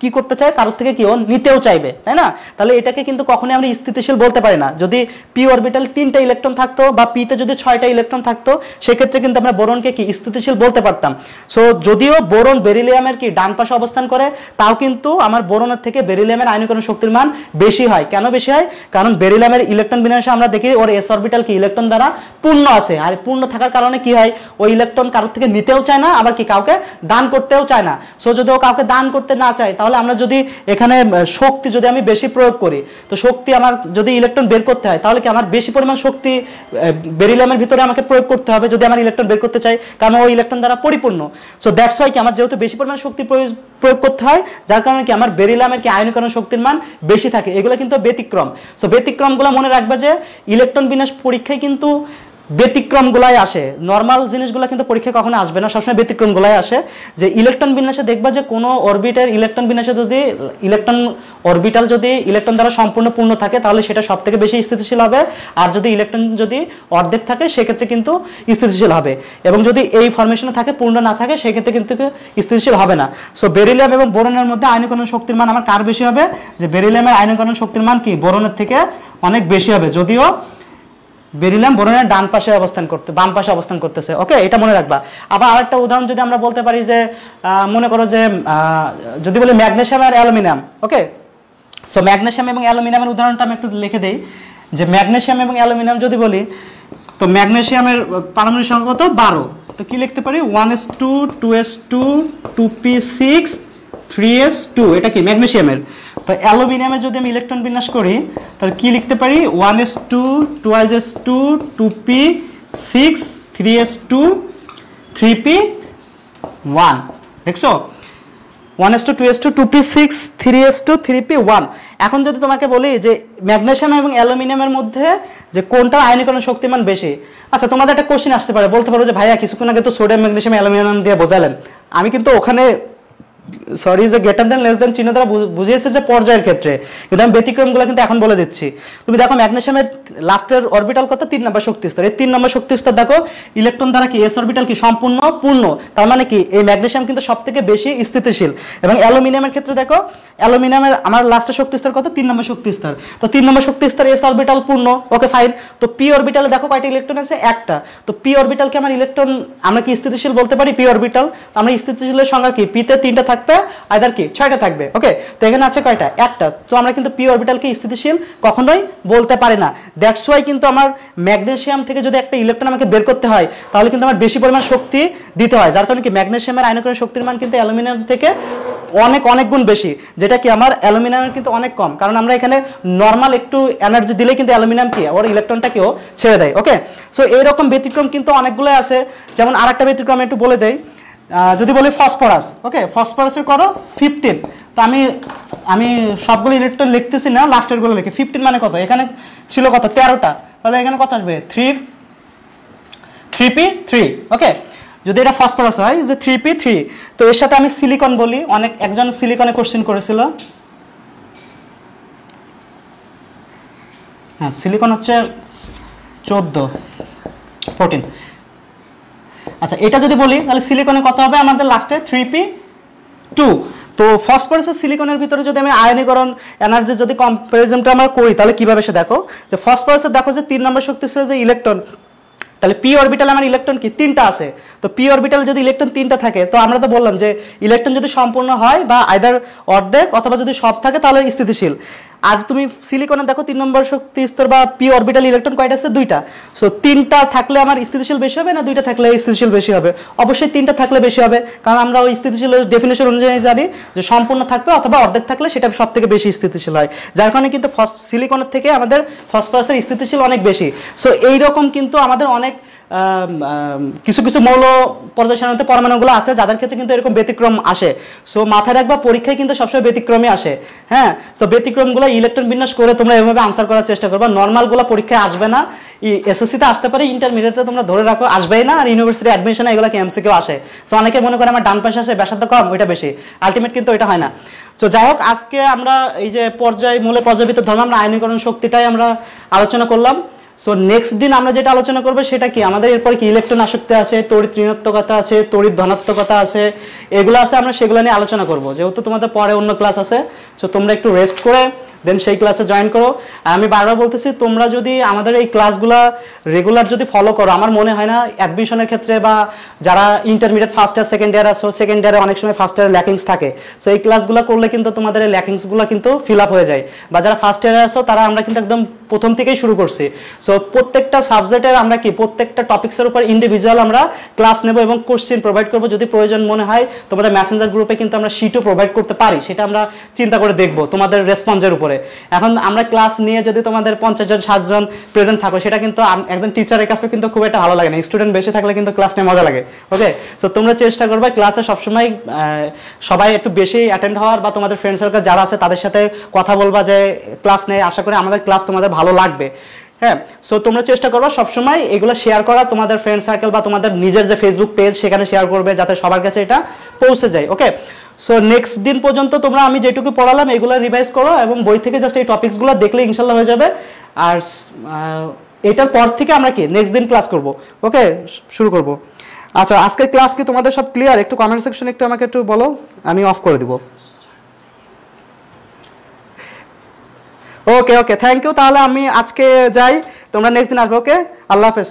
কি করতে চায়, কারোর থেকে কি ও নিতেও চাইবে, তাই না? তাহলে এটাকে কিন্তু কখনোই আমরা স্থিতিশীল বলতে পারি না। যদি পি অরবিটাল 3টা ইলেকট্রন থাকতো বা পিতে যদি 6টা ইলেকট্রন থাকতো, সেক্ষেত্রে কিন্তু আমরা বোরনকে কি স্থিতিশীল বলতে পারতাম। সো যদিও বোরন বেরিলিয়ামের কি ডান পাশে অবস্থান করে, তাও কিন্তু আমার বোরনের থেকে বেরিলিয়ামের আয়নীকরণ শক্তির মান বেশি হয়। কেন বেশি হয়? কারণ বেরিলিয়ামের ইলেকট্রন বিন্যাসে আমরা দেখি ওর এস অরবিটাল কি ইলেকট্রন দ্বারা পূর্ণ আছে, আর পূর্ণ থাকার কারণে কি হয়, ওই ইলেকট্রন কারোর থেকে নিতেও চায় না, আবার কি কাউকে দান করতেও চায় না। সো যদি ও কাউকে দান করতে না চায়, তাহলে আমরা যদি এখানে শক্তি যদি আমি বেশি প্রয়োগ করি, তো শক্তি আমার যদি ইলেকট্রন বের করতে হয়, তাহলে কি আমার বেশি পরিমাণ শক্তি বেরিলিয়ামের ভিতরে আমাকে প্রয়োগ করতে হবে যদি আমার ইলেকট্রন বের করতে চাই, কারণ ওই ইলেকট্রন দ্বারা পরিপূর্ণ। সো দ্যাটস ওয়াই কি আমার যেহেতু বেশি পরিমাণ শক্তি প্রয়োগ করতে হয়, যার কারণে কি আমার বেরিলিয়ামের কি আয়নীকরণ শক্তির মান বেশি থাকে। এগুলো কিন্তু ব্যতিক্রম। সো ব্যতিক্রমগুলো মনে রাখবে যে ইলেকট্রন বিন্যাস পরীক্ষায় কিন্তু ব্যতিক্রমগুলাই আসে, নর্মাল জিনিসগুলো কিন্তু পরীক্ষায় কখনো আসবে না, সবসময় ব্যতিক্রমগুলাই আসে। যে ইলেকট্রন বিন্যাসে দেখবা যে কোনো অরবিটের ইলেকট্রন বিন্যাসে যদি ইলেকট্রন অরবিটাল যদি ইলেকট্রন দ্বারা সম্পূর্ণ পূর্ণ থাকে, তাহলে সেটা সব থেকে বেশি স্থিতিশীল হবে। আর যদি ইলেকট্রন যদি অর্ধেক থাকে, সেক্ষেত্রে কিন্তু স্থিতিশীল হবে। এবং যদি এই ফরমেশনে থাকে, পূর্ণ না থাকে, সেক্ষেত্রে কিন্তু স্থিতিশীল হবে না। সো বেরিলিয়াম এবং বোরনের মধ্যে আয়নীকরণ শক্তির মান আমার কার বেশি হবে? যে বেরিলিয়ামের আয়নীকরণ শক্তির মান কি বোরনের থেকে অনেক বেশি হবে, যদিও বেরিলিয়াম বোরনের ডান পাশে বাম পাশে অবস্থান করতেছে, ওকে। এটা মনে রাখবা। আবার আরেকটা উদাহরণ যদি আমরা বলতে পারি, যে মনে করো যে যদি বলি ম্যাগনেসিয়াম আর অ্যালুমিনিয়াম, ওকে। সো ম্যাগনেসিয়াম এবং অ্যালুমিনিয়ামের উদাহরণটা আমি একটু লিখে দেই। যে ম্যাগনেসিয়াম এবং অ্যালুমিনিয়াম যদি বলি, তো ম্যাগনেসিয়ামের পারমাণবিক সংখ্যা কত, 12। তো কি লিখতে পারি, 1s2 2s2 2p6 3s2, এটা কি ম্যাগনেসিয়ামের। তো অ্যালুমিনিয়ামে যদি আমি ইলেকট্রন বিন্যাস করি, তাহলে কি লিখতে পারি, 1s2 2s2 2p6 3s2 3p1। দেখছো? 1:2:2, 2p6, 3:3p1। এখন যদি তোমাকে বলি যে ম্যাগনেসিয়াম এবং অ্যালুমিনিয়ামের মধ্যে যে কোনটা আয়নীকরণ শক্তিমান বেশি, আচ্ছা তোমাদের একটা কোশ্চেন আসতে পারে, বলতে পারো যে ভাইয়া কিছুক্ষণ আগে তো সোডিয়াম ম্যাগনেসিয়াম অ্যালুমিনিয়াম দিয়ে বোঝালেন, আমি কিন্তু ওখানে সরি যে গ্রেটার দেন লেস দেন চিহ্ন দ্বারা বুঝিয়েছে যে পর্যায়ের ক্ষেত্রে, কিন্তু আমি ব্যতিক্রমগুলো কিন্তু এখন বলে দিচ্ছি। তুমি দেখো ম্যাগনেসিয়ামের লাস্টের অরবিটাল কত, 3 নম্বর শক্তি স্তর। এই 3 নম্বর শক্তি স্তর দেখো ইলেকট্রন দ্বারা কি এস অরবিটাল কি সম্পূর্ণ পূর্ণ, তার মানে কি এই ম্যাগনেসিয়াম কিন্তু সবথেকে বেশি স্থিতিশীল। এবং অ্যালুমিনিয়ামের ক্ষেত্রে দেখো অ্যালুমিনিয়ামের আমার লাস্টের শক্তি স্তর কত, 3 নম্বর শক্তি স্তর। তো 3 নম্বর শক্তি স্তর এস অরবিটাল পূর্ণ, ওকে ফাইন। তো পি অরবিটালে দেখো কয়টা ইলেকট্রন আছে, একটা। তো পি অরবিটালকে আমার ইলেকট্রন আমরা কি স্থিতিশীল বলতে পারি, পি অরবিটাল। আমরা স্থিতিশীলের সংজ্ঞা কি, পিতে 3টা থাকবে আইদার কি 6টা থাকবে, ওকে। তো এখানে আছে কয়টা, একটা। তো আমরা কিন্তু পি অরবিটালকে স্থিতিশীল কখনোই বলতে পারি না। দ্যাটস ওয়াই কিন্তু আমার ম্যাগনেসিয়াম থেকে যদি একটা ইলেকট্রন আমাকে বের করতে হয় তাহলে কিন্তু আমার বেশি পরিমাণ শক্তি দিতে হয়, যার কারণে কি ম্যাগনেসিয়ামের আয়নীকরণ শক্তির মান কিন্তু অ্যালুমিনিয়াম থেকে অনেক অনেক গুণ বেশি, যেটা কি আমার অ্যালুমিনিয়ামের কিন্তু অনেক কম। কারণ আমরা এখানে নর্মাল একটু এনার্জি দিলেই কিন্তু অ্যালুমিনিয়াম কি ওর ইলেকট্রনটাকেও ছেড়ে দেয়, ওকে। সো এইরকম ব্যতিক্রম কিন্তু অনেকগুলো আছে। যেমন আরেকটা ব্যতিক্রম একটু বলে দেই, যদি বলি ফসফরাস, ওকে, ফসফরাসের করো 15। তো আমি সবগুলো ইলেকট্রন লিখতেছি না, লাস্টের গুলো লিখি। 15 মানে কত, এখানে ছিল কত 13টা, তাহলে এখানে কত আসবে 3p3, ওকে। যদি এটা ফসফরাস হয় যে 3p3, তো এর সাথে আমি সিলিকন বলি, একজন সিলিকনে কোশ্চেন করেছিল, হ্যাঁ সিলিকন হচ্ছে 14। আচ্ছা এটা যদি বলি তাহলে সিলিকনে কত হবে আমাদের লাস্টে 3p2। তো ফসফরাস আর সিলিকনের ভিতরে যদি আমি আয়নীকরণ এনার্জি যদি কম্পারিজনটা আমরা করি তাহলে কিভাবে সে দেখো যে ফসফরাসের দেখো যে 3 নম্বর শক্তি স্তরে যে ইলেকট্রন, তাহলে পি অরবিটালে আমার ইলেকট্রন কি 3টা আছে। তো পি অরবিটালে যদি ইলেকট্রন 3টা থাকে, তো আমরা তো বললাম যে ইলেকট্রন যদি সম্পূর্ণ হয় বা আইদার অর্ধেক অথবা যদি সব থাকে তাহলে স্থিতিশীল। আর তুমি সিলিকনে দেখো 3 নম্বর শক্তি স্তর বা পি অরবিটাল ইলেকট্রন কয়টা আছে, 2টা। সো 3টা থাকলে আমার স্থিতিশীল বেশি হবে না 2টা থাকলে স্থিতিশীল বেশি হবে? অবশ্যই 3টা থাকলে বেশি হবে, কারণ আমরা ওই স্থিতিশীলের ডেফিনেশন অনুযায়ী জানি যে সম্পূর্ণ থাকবে অথবা অর্ধেক থাকলে সেটা সব থেকে বেশি স্থিতিশীল হয়, যার কারণে কিন্তু সিলিকনের থেকে আমাদের ফসফরাসের স্থিতিশীল অনেক বেশি। সো এইরকম কিন্তু আমাদের অনেক কিছু কিছু মৌল পর্যায় সারণীতে পরমাণুগুলো আছে যাদের ক্ষেত্রে কিন্তু এরকম ব্যতিক্রম আসে। সো মাথায় রাখবা পরীক্ষায় কিন্তু সবসময় ব্যতিক্রমই আসে, হ্যাঁ। সো ব্যতিক্রমগুলো ইলেকট্রন বিন্যাস করে তোমরা এভাবে আনসার করার চেষ্টা করবা। নর্মালগুলো পরীক্ষায় আসবে না, এসএসসিতে আসতে পারে, ইন্টারমিডিয়েটে তোমরা ধরে রাখো আসবেই না, আর ইউনিভার্সিটি অ্যাডমিশনে এগুলো এমসিকিউ আসে। সো অনেকে মনে করে আমার ডান পাশে আসে ব্যাসার্ধ কম ওইটা বেশি, আলটিমেট কিন্তু এটা হয় না। তো যাই হোক আজকে আমরা এই যে মূলে পর্যায়বৃত্ত ধর্ম আমরা আয়নীকরণ শক্তিটাই আমরা আলোচনা করলাম। সো নেক্সট দিন আমরা যেটা আলোচনা করবো সেটা কি, আমাদের এরপরে কি ইলেকট্রন আসক্তি আছে, তড়িৎ ঋণাত্মকতা আছে, তড়িৎ ধনাত্মকতা আছে, এগুলো আছে, আমরা সেগুলো নিয়ে আলোচনা করবো। যেহেতু তোমাদের পরে অন্য ক্লাস আছে, সো তোমরা একটু রেস্ট করে দেন সেই ক্লাসে জয়েন করো। আর আমি বারবার বলতেছি তোমরা যদি আমাদের এই ক্লাসগুলো রেগুলার যদি ফলো করো, আমার মনে হয় না অ্যাডমিশনের ক্ষেত্রে বা যারা intermediate first year second year আসো, সেকেন্ড ইয়ারে অনেক সময় ফার্স্ট ইয়ারে ল্যাকিংস থাকে, সো এই ক্লাসগুলো করলে কিন্তু তোমাদের এই ল্যাকিংসগুলো কিন্তু ফিল আপ হয়ে যায়। বা যারা ফার্স্ট ইয়ারে আসো তারা আমরা কিন্তু একদম প্রথম থেকেই শুরু করছি। সো প্রত্যেকটা সাবজেক্টের আমরা কি প্রত্যেকটা টপিক্সের উপর ইন্ডিভিজুয়াল আমরা ক্লাস নেব এবং কোশ্চেন প্রোভাইড করবো। যদি প্রয়োজন মনে হয় তোমাদের মেসেঞ্জার গ্রুপে কিন্তু আমরা শিটও প্রোভাইড করতে পারি, সেটা আমরা চিন্তা করে দেখবো তোমাদের রেসপন্সের উপরে। এখন আমরা ক্লাস নিয়ে যদি তোমাদের 50 জন 60 জন প্রেজেন্ট থাকো, সেটা কিন্তু একজন টিচারের কাছে কিন্তু খুব একটা ভালো লাগে না। স্টুডেন্ট বেশি থাকলে কিন্তু ক্লাস নিয়ে মজা লাগে, ওকে। সো তোমরা চেষ্টা করবে ক্লাসে সবসময় সবাই একটু বেশি অ্যাটেন্ড হওয়ার, বা তোমাদের ফ্রেন্ড সার্কেল যারা আছে তাদের সাথে কথা বলবা যে ক্লাস নেই। আশা করি আমাদের ক্লাস তোমাদের ভালো লাগবে, হ্যাঁ। সো তোমরা চেষ্টা করবা সবসময় এগুলো শেয়ার করা, তোমাদের ফ্রেন্ড সার্কেল বা তোমাদের নিজের যে ফেসবুক পেজ সেখানে শেয়ার করবে যাতে সবার কাছে এটা পৌঁছে যায়, ওকে। সো নেক্সট দিন পর্যন্ত তোমরা আমি যেটুকু পড়ালাম এগুলো রিভাইজ করো এবং বই থেকে জাস্ট এই টপিকসগুলো দেখলে ইনশাল্লাহ হয়ে যাবে। আর এটার পর থেকে আমরা কি নেক্সট দিন ক্লাস করব, ওকে, শুরু করব। আচ্ছা আজকের ক্লাস কি তোমাদের সব ক্লিয়ার? একটু কমেন্ট সেকশনে একটু আমাকে একটু বলো, আমি অফ করে দিব। ওকে ওকে, থ্যাংক ইউ। তাহলে আমি আজকে যাই, তোমরা নেক্সট দিন আসবে, ওকে। আল্লাহ হাফেজ।